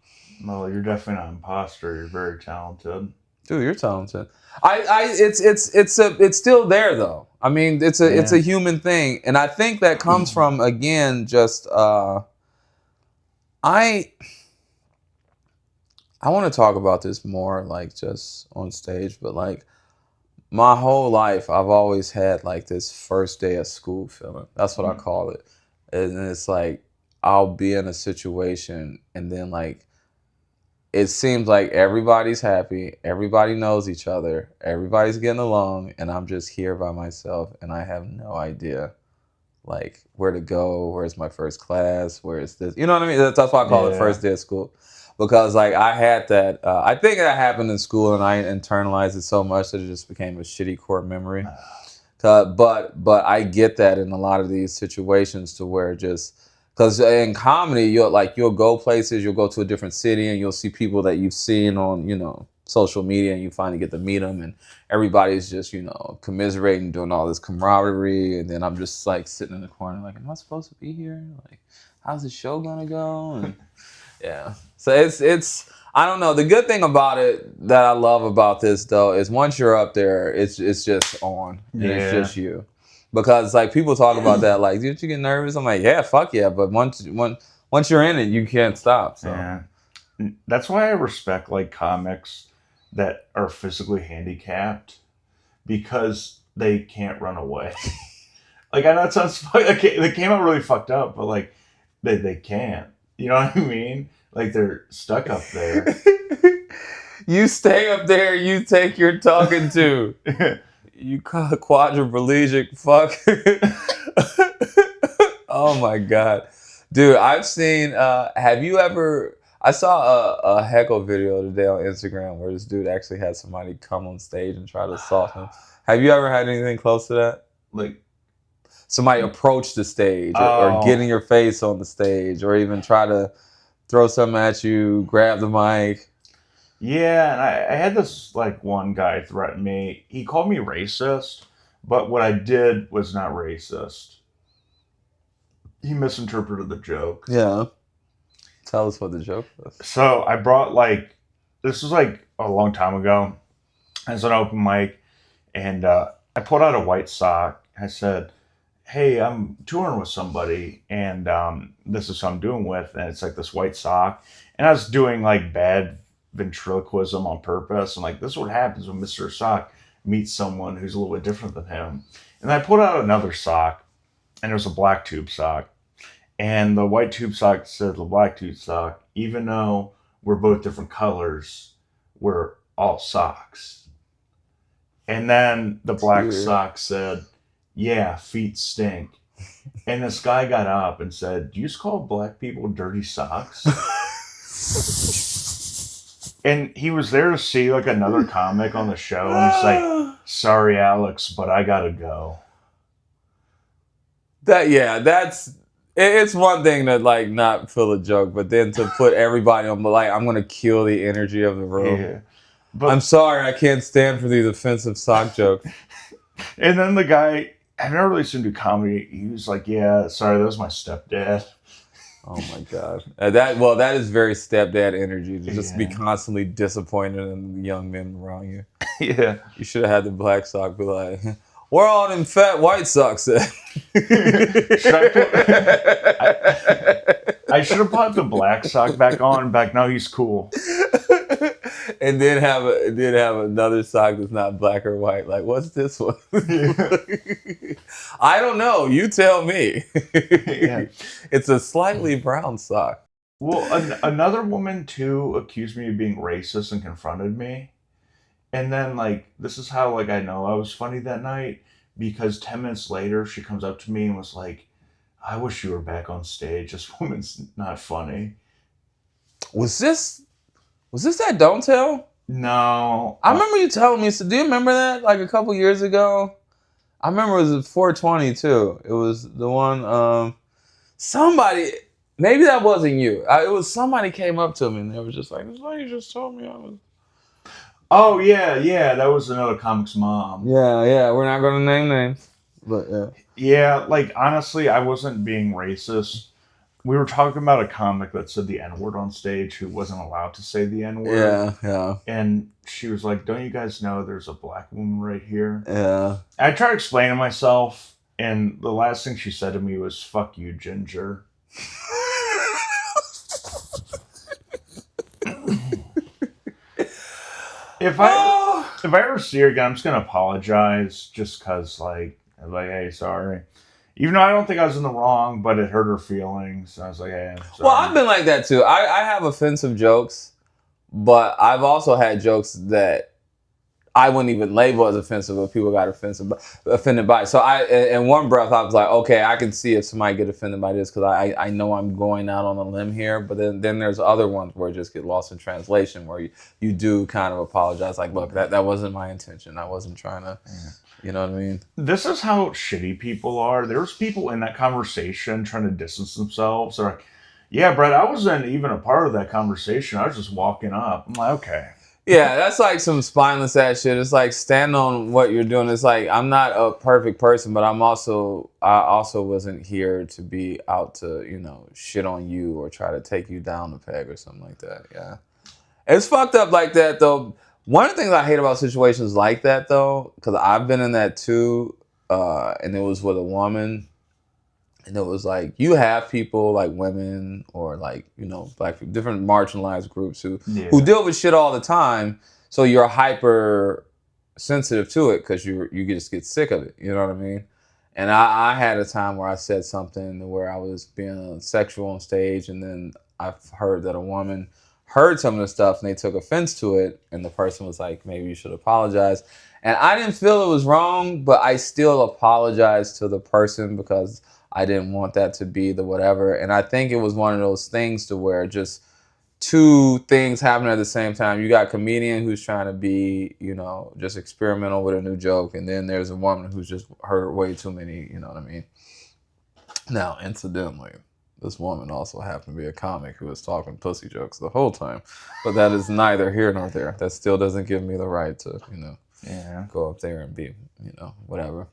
Well, you're definitely not an imposter. You're very talented. Dude, you're talented. It's still there though. I mean, it's a Yeah, human thing, and I think that comes from, again, just I I want to talk about this more like just on stage, but like my whole life I've always had like this first day of school feeling. That's what I call it. And it's like I'll be in a situation and then like it seems like everybody's happy, everybody knows each other, everybody's getting along, and I'm just here by myself and I have no idea like where to go, where's my first class, where's this, you know what I mean? That's why I call it yeah, first day of school, because like I had that I think that happened in school and I internalized it so much that it just became a shitty core memory. But I get that in a lot of these situations to where just because in comedy you'll go places, you'll go to a different city and you'll see people that you've seen on social media, and you finally get to meet them, and everybody's just commiserating, doing all this camaraderie, and then I'm just like sitting in the corner like, am I supposed to be here? Like, how's the show gonna go? And yeah. So it's I don't know. The good thing about it that I love about this though is once you're up there, it's just on and it's yeah, just you. Because like people talk about that, like, did you get nervous? I'm like, yeah, fuck yeah. But once you're in it, you can't stop. So yeah. That's why I respect like comics that are physically handicapped because they can't run away. Like I know it sounds they came out really fucked up, but like they can't. You know what I mean? Like they're stuck up there. you stay up there, you take your talking to. You quadriplegic fuck. Oh my god, dude! I've seen. Have you ever? I saw a heckle video today on Instagram where this dude actually had somebody come on stage and try to assault him. Have you ever had anything close to that? Like somebody approach the stage or get Oh, in your face on the stage or even try to throw something at you, grab the mic. yeah, and I had this like one guy threaten me. He called me racist, but what I did was not racist. He misinterpreted the joke. Yeah. Tell us what the joke was. So I brought like this was like a long time ago. As an open mic, and I pulled out a white sock. I said, "Hey, I'm touring with somebody, and this is who I'm doing with." And it's like this white sock, and I was doing like bad ventriloquism on purpose, and like this is what happens when Mister Sock meets someone who's a little bit different than him. And I pulled out another sock, and it was a black tube sock, and the white tube sock said the black tube sock, even though we're both different colors, we're all socks. And then the black Cute. sock said, "Yeah, feet stink." And this guy got up and said, "Do you just call black people dirty socks?" And he was there to see like another comic on the show, and he's like, "Sorry, Alex, but I gotta go." It's one thing to like not feel a joke, but then to put everybody on, like, I'm gonna kill the energy of the room. Yeah. I'm But sorry, I can't stand for these offensive sock jokes. and then the guy, I've never really seen him do comedy. He was like, "Yeah, sorry, that was my stepdad." Oh my god, that is very stepdad energy to just be Yeah. constantly disappointed in the young men around you. Yeah. You should have had the black sock be like, "Where all them fat white socks at?" Should I I should have put the black sock back on. Back now, he's cool. And then have another sock that's not black or white. Like, what's this one? Yeah. I don't know. You tell me. Yeah. It's a slightly brown sock. Well, another woman too accused me of being racist and confronted me. And then like this is how like I know I was funny that night because 10 minutes later she comes up to me and was like, "I wish you were back on stage. This woman's not funny." Was this that Don't Tell? No. I remember you telling me. So do you remember that? Like a couple years ago. I remember it was 420 too. It was the one. Somebody. Maybe that wasn't you. It was somebody came up to me and they were just like, "This lady just told me I was." Oh yeah, yeah. That was another comic's mom. Yeah. We're not gonna name names, but yeah. Yeah, like honestly, I wasn't being racist. We were talking about a comic that said the N word on stage who wasn't allowed to say the N word. Yeah. And she was like, "Don't you guys know there's a black woman right here?" Yeah. I tried explaining myself, and the last thing she said to me was, "Fuck you, Ginger." If I ever see her again, I'm just gonna apologize just because I'm like, "Hey, sorry." Even though I don't think I was in the wrong, but it hurt her feelings. I was like, "Hey, I'm Well, sorry." I've been like that too. I have offensive jokes, but I've also had jokes that I wouldn't even label as offensive, but people got offended by. So in one breath, I was like, okay, I can see if somebody get offended by this because I know I'm going out on a limb here. But then there's other ones where it just get lost in translation, where you do kind of apologize, like, look, that wasn't my intention. I wasn't trying to, you know what I mean? This is how shitty people are. There's people in that conversation trying to distance themselves. They're like, "Yeah, Brett, I wasn't even a part of that conversation. I was just walking up." I'm like, "Okay." Yeah, that's like some spineless ass shit. It's like stand on what you're doing. It's like I'm not a perfect person, but I also wasn't here to be out to, shit on you or try to take you down the peg or something like that. Yeah. It's fucked up like that though. One of the things I hate about situations like that though, because I've been in that too, and it was with a woman. And it was like you have people like women or like black people, different marginalized groups who deal with shit all the time. So you're hyper sensitive to it because you just get sick of it. You know what I mean? And I had a time where I said something where I was being sexual on stage, and then I've heard that a woman heard some of the stuff and they took offense to it, and the person was like, "Maybe you should apologize." And I didn't feel it was wrong, but I still apologized to the person because I didn't want that to be the whatever. And I think it was one of those things to where just two things happening at the same time. You got a comedian who's trying to be, just experimental with a new joke, and then there's a woman who's just heard way too many, you know what I mean? Now, incidentally, this woman also happened to be a comic who was talking pussy jokes the whole time, but that is neither here nor there. That still doesn't give me the right to, Yeah. go up there and be, whatever.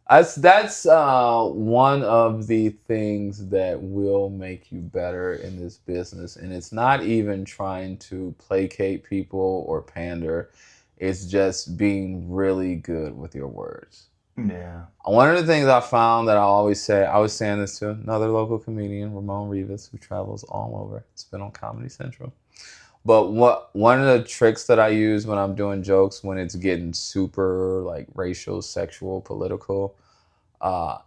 That's one of the things that will make you better in this business. And it's not even trying to placate people or pander. It's just being really good with your words. Yeah. One of the things I found that I always say, I was saying this to another local comedian, Ramon Rivas, who travels all over. It's been on Comedy Central. But one of the tricks that I use when I'm doing jokes, when it's getting super like racial, sexual, political,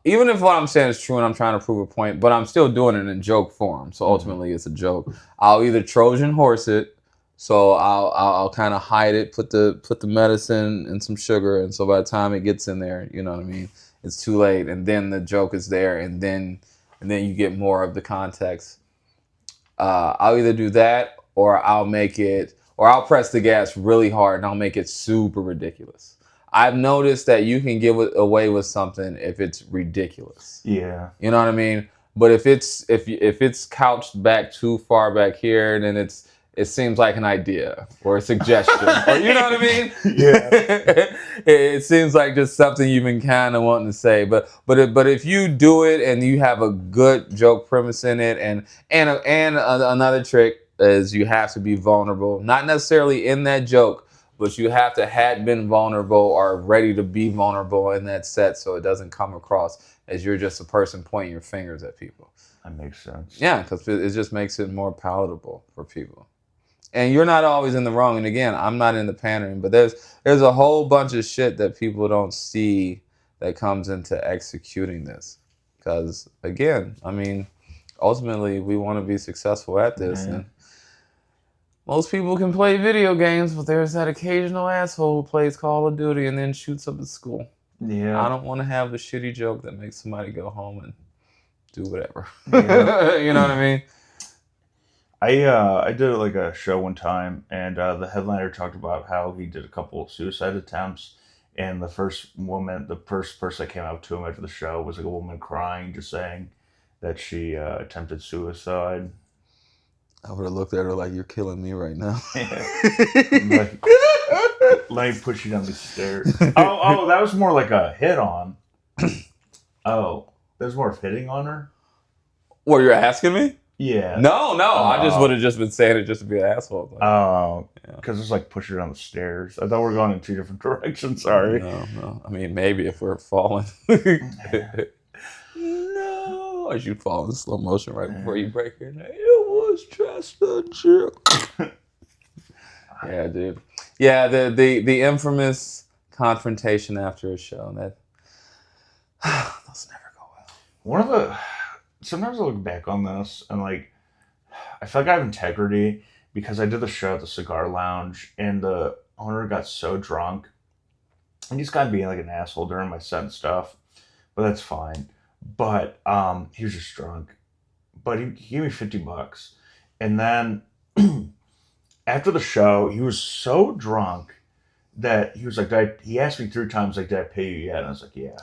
even if what I'm saying is true and I'm trying to prove a point, but I'm still doing it in joke form. So ultimately, it's a joke. I'll either Trojan horse it, so I'll kind of hide it, put the medicine and some sugar, and so by the time it gets in there, you know what I mean, it's too late, and then the joke is there, and then you get more of the context. I'll either do that, or I'll press the gas really hard and I'll make it super ridiculous. I've noticed that you can give away with something if it's ridiculous. Yeah. You know what I mean? But if it's couched back too far back here, then it seems like an idea or a suggestion. Or, you know what I mean? Yeah. It seems like just something you've been kind of wanting to say. But if you do it and you have a good joke premise in it, and another trick is you have to be vulnerable, not necessarily in that joke, but you have to have been vulnerable or ready to be vulnerable in that set, so it doesn't come across as you're just a person pointing your fingers at people. That makes sense. Yeah, because it just makes it more palatable for people. And you're not always in the wrong. And again, I'm not in the pandering, but there's a whole bunch of shit that people don't see that comes into executing this. Because again, I mean, ultimately we want to be successful at this, and most people can play video games, but there's that occasional asshole who plays Call of Duty and then shoots up at school. Yeah. I don't want to have the shitty joke that makes somebody go home and do whatever. Yeah. You know what I mean? I did like a show one time, and the headliner talked about how he did a couple of suicide attempts, and the first person that came up to him after the show was like a woman crying, just saying that she attempted suicide. I would have looked at her like, "You're killing me right now." Like, let me push you down the stairs. Oh, that was more like a hit on. Oh, there's more of hitting on her. What, you're asking me? Yeah. No, I just would have just been saying it just to be an asshole. Oh, because it's like push her down the stairs. I thought we were going in two different directions. Sorry. No. I mean, maybe if we're falling. No, as you fall in slow motion right before you break your neck. It was just a joke. Yeah, dude. Yeah, the infamous confrontation after a show that those never go well. Sometimes I look back on this and like I feel like I have integrity because I did the show at the cigar lounge and the owner got so drunk and he's kind of being like an asshole during my set and stuff, but that's fine. But he was just drunk. But he gave me $50, and then after the show, he was so drunk that he was like, he asked me 3 times, like, did I pay you yet? And I was like, yeah.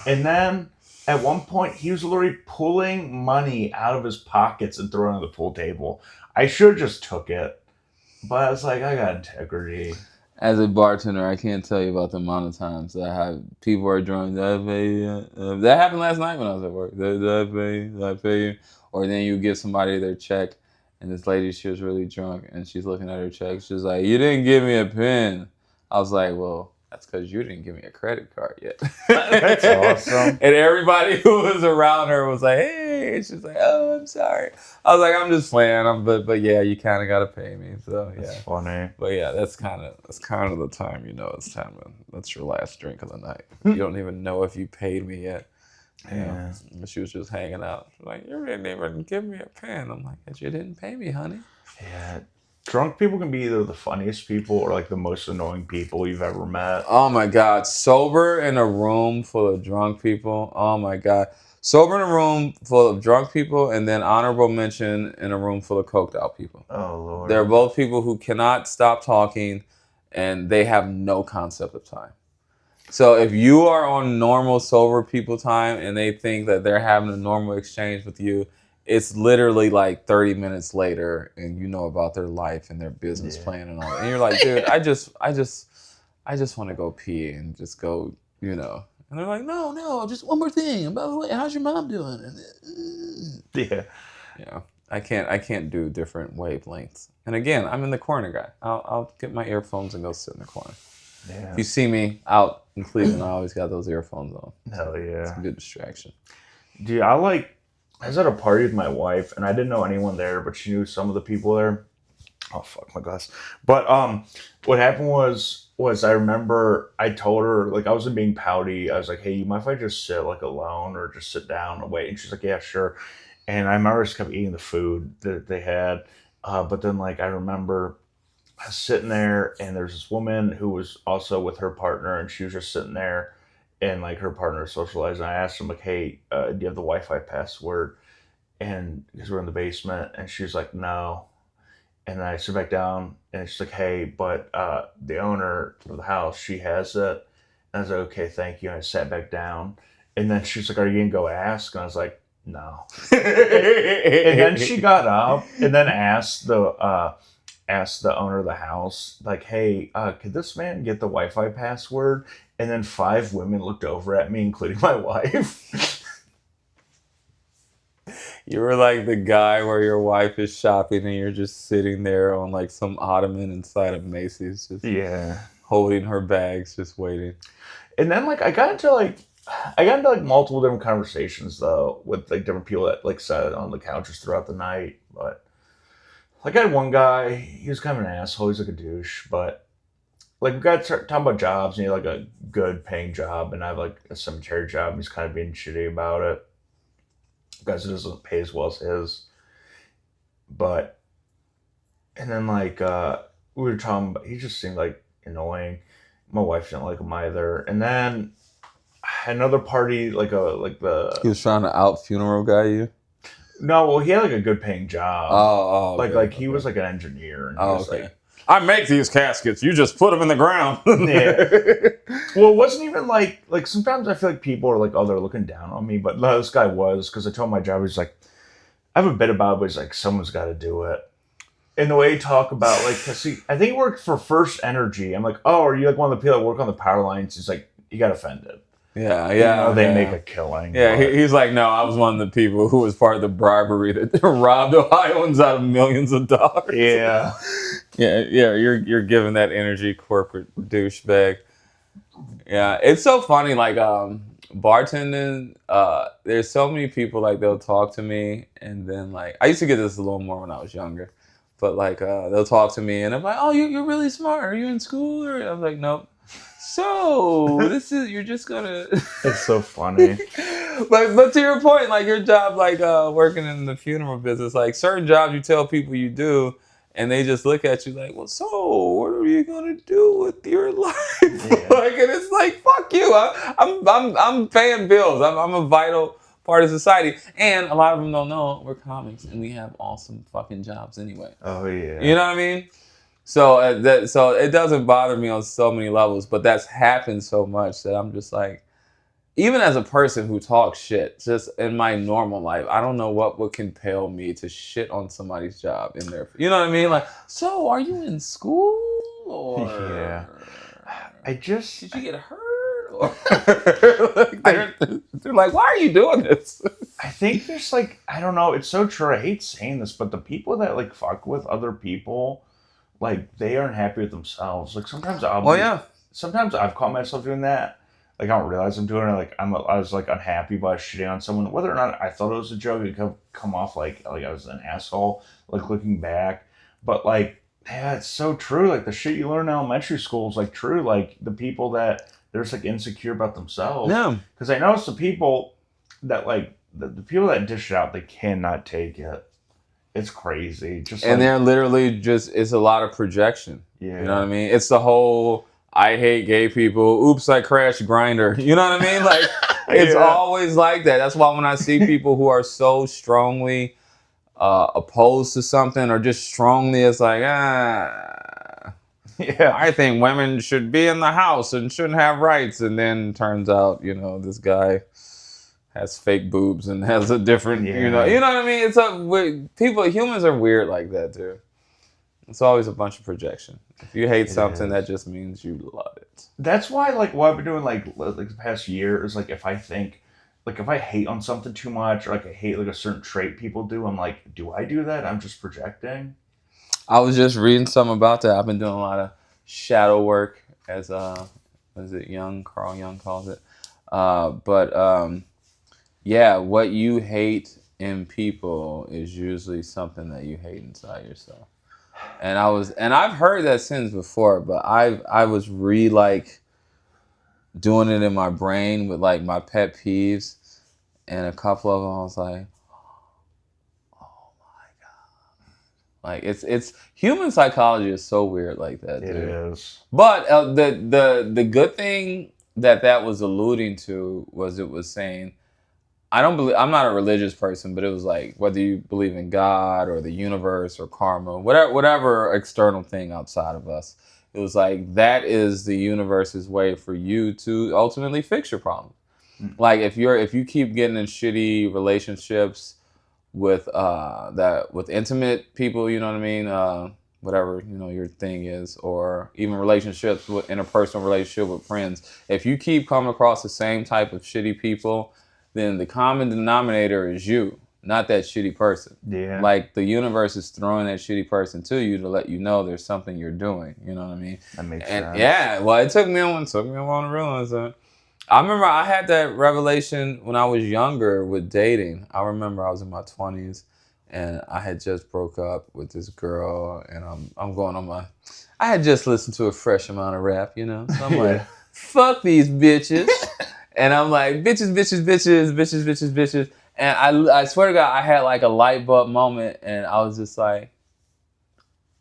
And then at one point, he was literally pulling money out of his pockets and throwing it on the pool table. I should have just took it, but I was like, I got integrity. As a bartender, I can't tell you about the amount of times that I have people are drunk. Did I pay you? That happened last night when I was at work. Did I pay you? Did I pay you? Or then you give somebody their check, and this lady, she was really drunk, and she's looking at her check. She's like, "You didn't give me a pen." I was like, "Well, that's because you didn't give me a credit card yet." That's awesome. And everybody who was around her was like, "Hey," and she's like, "Oh, I'm sorry." I was like, "I'm just playing." But yeah, you kind of gotta pay me. So yeah, that's funny. But yeah, that's kind of the time. It's time that's your last drink of the night. You don't even know if you paid me yet. Yeah. She was just hanging out. She's like, "You didn't even give me a pen." I'm like, "You didn't pay me, honey." Yeah. Drunk people can be either the funniest people or like the most annoying people you've ever met. Oh my God. Sober in a room full of drunk people. Oh my God. Sober in a room full of drunk people, and then honorable mention in a room full of coked out people. Oh Lord. They're both people who cannot stop talking, and they have no concept of time. So if you are on normal sober people time and they think that they're having a normal exchange with you, it's literally like 30 minutes later and you know about their life and their business plan and all that. And you're like, dude, I just want to go pee and just go, And they're like, no, just one more thing. And by the way, how's your mom doing? Yeah. Yeah. I can't do different wavelengths. And again, I'm in the corner guy. I'll get my earphones and go sit in the corner. Yeah. If you see me out in Cleveland, I always got those earphones on. Hell yeah. It's a good distraction. Dude, I was at a party with my wife and I didn't know anyone there, but she knew some of the people there. Oh fuck my glass. But what happened was I remember I told her, like, I wasn't being pouty. I was like, hey, you mind if I just sit like alone or just sit down and wait? And she's like, yeah, sure. And I remember I just kept eating the food that they had. But then like I remember I was sitting there and there's this woman who was also with her partner and she was just sitting there and like her partner was socializing. I asked him like, hey, do you have the Wi-Fi password? And because we're in the basement, and she was like, no. And then I sit back down and she's like, hey, but the owner of the house, she has it. And I was like, okay, thank you. And I sat back down. And then she's like, are you gonna go ask? And I was like, no. And then she got up and then asked the owner of the house, like, hey, could this man get the Wi-Fi password? And then 5 women looked over at me, including my wife. You were like the guy where your wife is shopping and you're just sitting there on like some ottoman inside of Macy's, just Yeah. holding her bags, just waiting. And then like I got into like multiple different conversations though with like different people that like sat on the couches throughout the night. But like I had one guy, he was kind of an asshole, he's like a douche, but like we got talking about jobs and he had like a good paying job and I have like a cemetery job and he's kind of being shitty about it because it doesn't pay as well as his. But and then like we were talking about, he just seemed like annoying. My wife didn't like him either. And then another party, like the He was trying to out funeral guy you? no, well he had like a good paying job. Okay, like he was like an engineer and he was okay. like, I make these caskets. You just put them in the ground. yeah. Well, it wasn't even like sometimes I feel like people are like, oh, they're looking down on me, but no, this guy was, because I told him my job, he's like, I have a bit about it, but he's like, someone's got to do it. And the way he talk about like, cause I think he worked for First Energy. I'm like, oh, are you like one of the people that work on the power lines? He's like, he got offended. Yeah. You know, they make a killing. Yeah, he's like, no, I was one of the people who was part of the bribery that robbed Ohioans out of millions of dollars. Yeah. Yeah. You're giving that energy, corporate douchebag. Yeah, it's so funny. Like bartending, there's so many people like they'll talk to me, and then like I used to get this a little more when I was younger, but like they'll talk to me, and I'm like, oh, you're really smart. Are you in school? Or I'm like, nope. So you're just gonna. It's so funny. But to your point, like your job, like working in the funeral business, like certain jobs you tell people you do, and they just look at you like, well, so what are you gonna do with your life? Yeah. Like, and it's like, fuck you. I'm paying bills. I'm a vital part of society, and a lot of them don't know we're comics and we have awesome fucking jobs anyway. Oh yeah. You know what I mean? So so it doesn't bother me on so many levels, but that's happened so much that I'm just like, even as a person who talks shit, just in my normal life, I don't know what would compel me to shit on somebody's job in there. You know what I mean? Like, so are you in school? Or Yeah. did you get hurt? Or like they're like, why are you doing this? I think there's like, I don't know, it's so true. I hate saying this, but the people that like fuck with other people, like they aren't happy with themselves. Like sometimes sometimes I've caught myself doing that. Like I don't realize I'm doing it. Like I was like unhappy by shitting on someone, whether or not I thought it was a joke. It could come off like I was an asshole. Like looking back, but like yeah, it's so true. Like the shit you learn in elementary school is like true. Like the people that they're just like insecure about themselves. Yeah. Because I noticed the people that like the people that dish it out, they cannot take it. It's crazy. Just And like, they're literally just, it's a lot of projection. yeah. You know what I mean? It's the whole, I hate gay people. Oops, I crashed Grinder. You know what I mean? Like, It's Yeah. always like that. That's why when I see people who are so strongly opposed to something or just strongly, it's like, Yeah. I think women should be in the house and shouldn't have rights. And then turns out, this guy has fake boobs and has a different, Yeah. you know what I mean? Humans are weird like that too. It's always a bunch of projection. If you hate It something, that is. just means you love it. That's why, like, what I've been doing, like the past year is like, if I think, like, if I hate on something too much, or like I hate like a certain trait people do, I'm like, do I do that? I'm just projecting. I was just reading something about that. I've been doing a lot of shadow work, as was it Carl Jung calls it. But yeah, what you hate in people is usually something that you hate inside yourself. And I've heard that since before, but I was like doing it in my brain with like my pet peeves, and a couple of them I was like, like it's human psychology is so weird like that, It dude. is. But the good thing that was alluding to was it was saying I'm not a religious person, but it was like whether you believe in God or the universe or karma, whatever external thing outside of us. It was like that is the universe's way for you to ultimately fix your problem. Like if you keep getting in shitty relationships with intimate people, you know what I mean? Whatever, your thing is, or even relationships with interpersonal relationship with friends. If you keep coming across the same type of shitty people, then the common denominator is you, not that shitty person. Yeah. Like the universe is throwing that shitty person to you to let you know there's something you're doing. You know what I mean? That makes And sense. yeah, well, it took me a while to realize that. I remember I had that revelation when I was younger with dating. I remember I was in my 20s and I had just broke up with this girl, and I'm going on I had just listened to a fresh amount of rap, So I'm like, Yeah. fuck these bitches. And I'm like, bitches, bitches, bitches, bitches, bitches, bitches. And I swear to God, I had like a light bulb moment, and I was just like,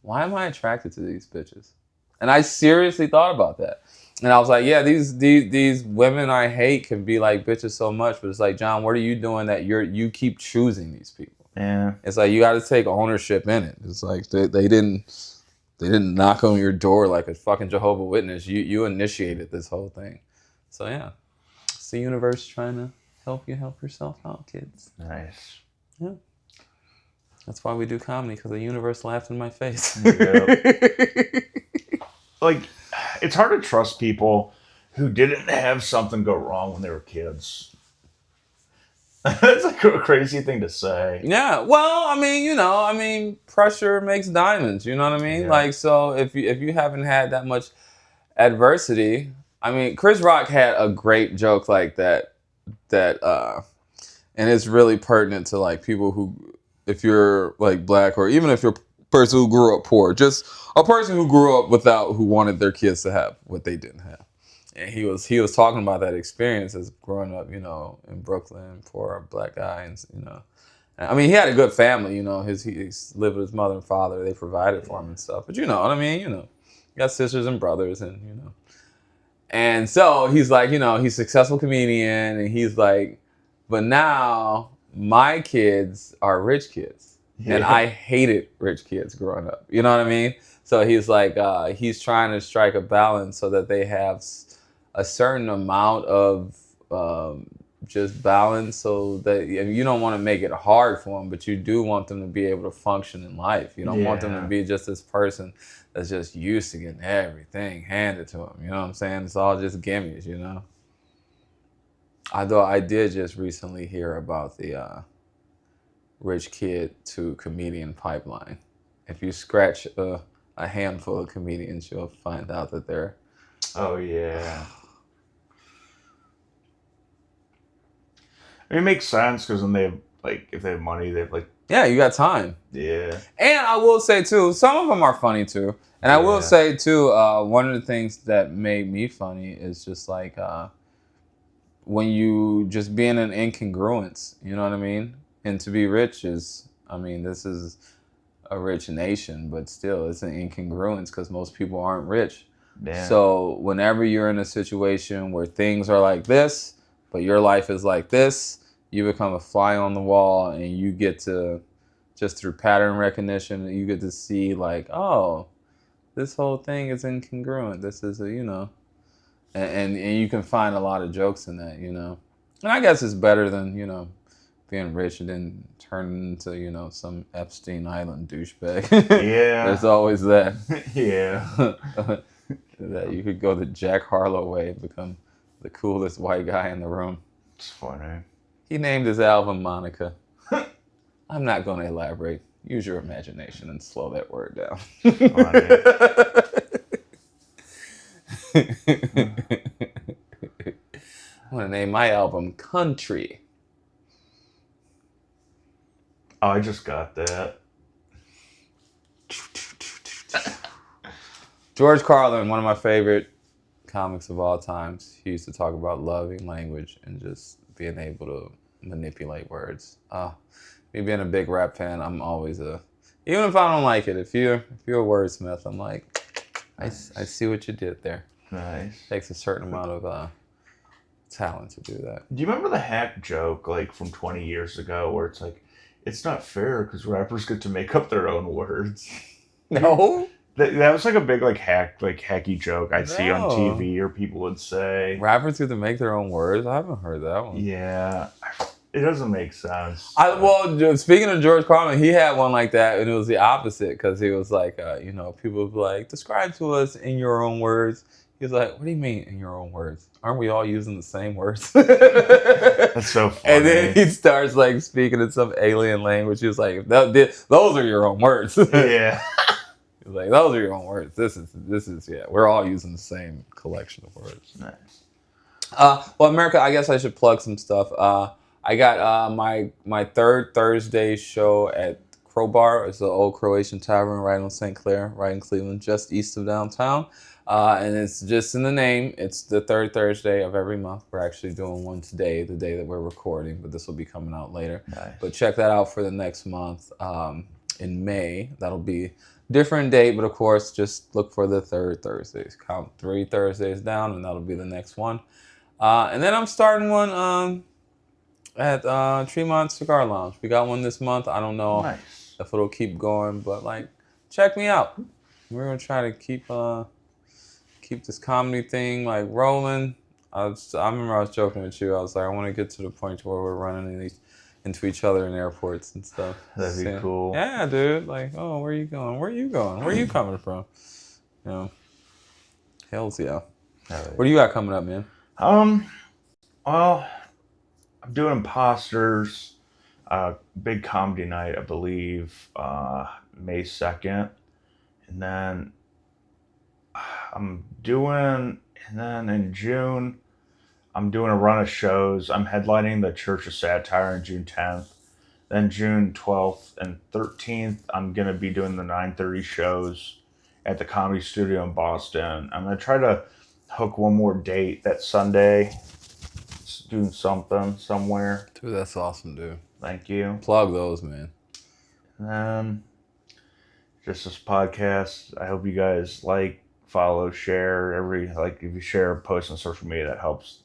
why am I attracted to these bitches? And I seriously thought about that. And I was like, yeah, these women I hate can be like bitches so much, but it's like, John, what are you doing that you keep choosing these people? Yeah. It's like you got to take ownership in it. It's like they didn't knock on your door like a fucking Jehovah Witness. You initiated this whole thing. So yeah, it's the universe trying to help you help yourself out, kids. Nice. Yeah. That's why we do comedy, because the universe laughed in my face. Yep. Like, it's hard to trust people who didn't have something go wrong when they were kids. That's like a crazy thing to say. Yeah, well, I mean, pressure makes diamonds. You know what I mean? Yeah. Like, so if you haven't had that much adversity, I mean, Chris Rock had a great joke like that, and it's really pertinent to like people who, if you're like black or even if you're a person who grew up poor, just a person who grew up who wanted their kids to have what they didn't have. And he was talking about that experience as growing up, in Brooklyn, poor black guy, and. I mean, he had a good family, he lived with his mother and father. They provided for him and stuff. But you know what I mean? He got sisters and brothers, and. And so he's like, he's a successful comedian, and he's like, but now my kids are rich kids, and Yeah. I hated rich kids growing up. You know what I mean? So he's like, he's trying to strike a balance so that they have a certain amount of just balance, so that you don't want to make it hard for them, but you do want them to be able to function in life. You don't want them to Yeah. be just this person that's just used to getting everything handed to them. You know what I'm saying? It's all just gimmies. Although I did just recently hear about the rich kid to comedian pipeline. If you scratch a handful of comedians, you'll find out that they're. Oh yeah. I mean, it makes sense because then they have, like, if they have money, they have, like, Yeah, you got time. yeah. And I will say too, some of them are funny too. And I will Yeah. say too, one of the things that made me funny is just like when you just being an incongruence. You know what I mean? And to be rich is, I mean, this is a rich nation, but still, it's an incongruence because most people aren't rich. Yeah. So whenever you're in a situation where things are like this, but your life is like this. You become a fly on the wall, and you get to, just through pattern recognition, you get to see like, oh, this whole thing is incongruent. This is and you can find a lot of jokes in that, And I guess it's better than, being rich and then turning into, some Epstein Island douchebag. Yeah. There's always that. Yeah. That you could go the Jack Harlow way and become the coolest white guy in the room. It's funny. He named his album Monica. I'm not going to elaborate. Use your imagination and slow that word down. I'm going to name my album Country. Oh, I just got that. George Carlin, one of my favorite comics of all times. He used to talk about loving language and just being able to manipulate words. Me being a big rap fan, I'm always even if I don't like it, if you're a wordsmith, I'm like, I see what you did there. Nice. Takes a certain amount of talent to do that. Do you remember the hack joke like from 20 years ago where it's like, it's not fair because rappers get to make up their own words? No. That was like a big hacky joke I'd see on TV or people would say. Rappers get to make their own words? I haven't heard that one. Yeah. It doesn't make sense. Well, speaking of George Carlin, he had one like that, and it was the opposite because he was like, people would be like, describe to us in your own words. He was like, what do you mean in your own words? Aren't we all using the same words? That's so funny. And then he starts like speaking in some alien language. He was like, those are your own words. Yeah. He's like, those are your own words. This is yeah. We're all using the same collection of words. Nice. Well, America, I guess I should plug some stuff. I got my third Thursday show at Crowbar. It's an old Croatian tavern right on St. Clair, right in Cleveland, just east of downtown. And it's just in the name. It's the third Thursday of every month. We're actually doing one today, the day that we're recording, but this will be coming out later. Nice. But check that out for the next month in May. That'll be different date, but of course, just look for the third Thursdays. Count 3 Thursdays down, and that'll be the next one. And then I'm starting one at Tremont Cigar Lounge. We got one this month. I don't know if it'll keep going, but check me out. We're gonna try to keep this comedy thing rolling. I remember I was joking with you. I was like, I want to get to the point where we're running into each other in airports and stuff. That'd be cool. Yeah, dude. Oh, where are you going? Where are you going? Where are you coming from? Hells yeah. What do you got coming up, man? Well, I'm doing Imposters, big comedy night, I believe, May 2nd. And then in June, I'm doing a run of shows. I'm headlining the Church of Satire on June 10th. Then June 12th and 13th, I'm going to be doing the 9:30 shows at the Comedy Studio in Boston. I'm going to try to hook one more date that Sunday. Doing something somewhere. Dude, that's awesome, dude. Thank you. Plug those, man. And then just this podcast. I hope you guys follow, share. If you share a post on social media, that helps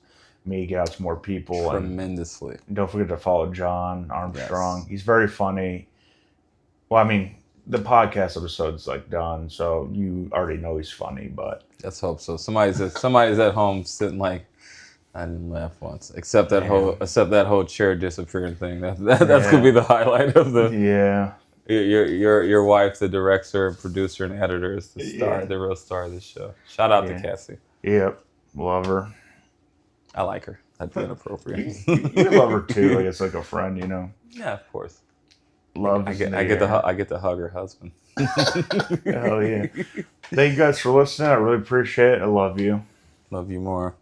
me get out to more people. Tremendously. And don't forget to follow John Armstrong. Yes. He's very funny. Well, I mean, the podcast episode's done, so you already know he's funny, but let's hope so. Somebody's at home sitting I didn't laugh once, except that whole chair disappearing thing. That's gonna be the highlight of the. Yeah. Your wife, the director, producer, and editor, is the star, the real star of this show. Shout out to Cassie. Yep, love her. I like her. That'd be inappropriate. You love her too. It's like a friend, Yeah, of course. Love. I get to hug her husband. Hell yeah! Thank you guys for listening. I really appreciate it. I love you. Love you more.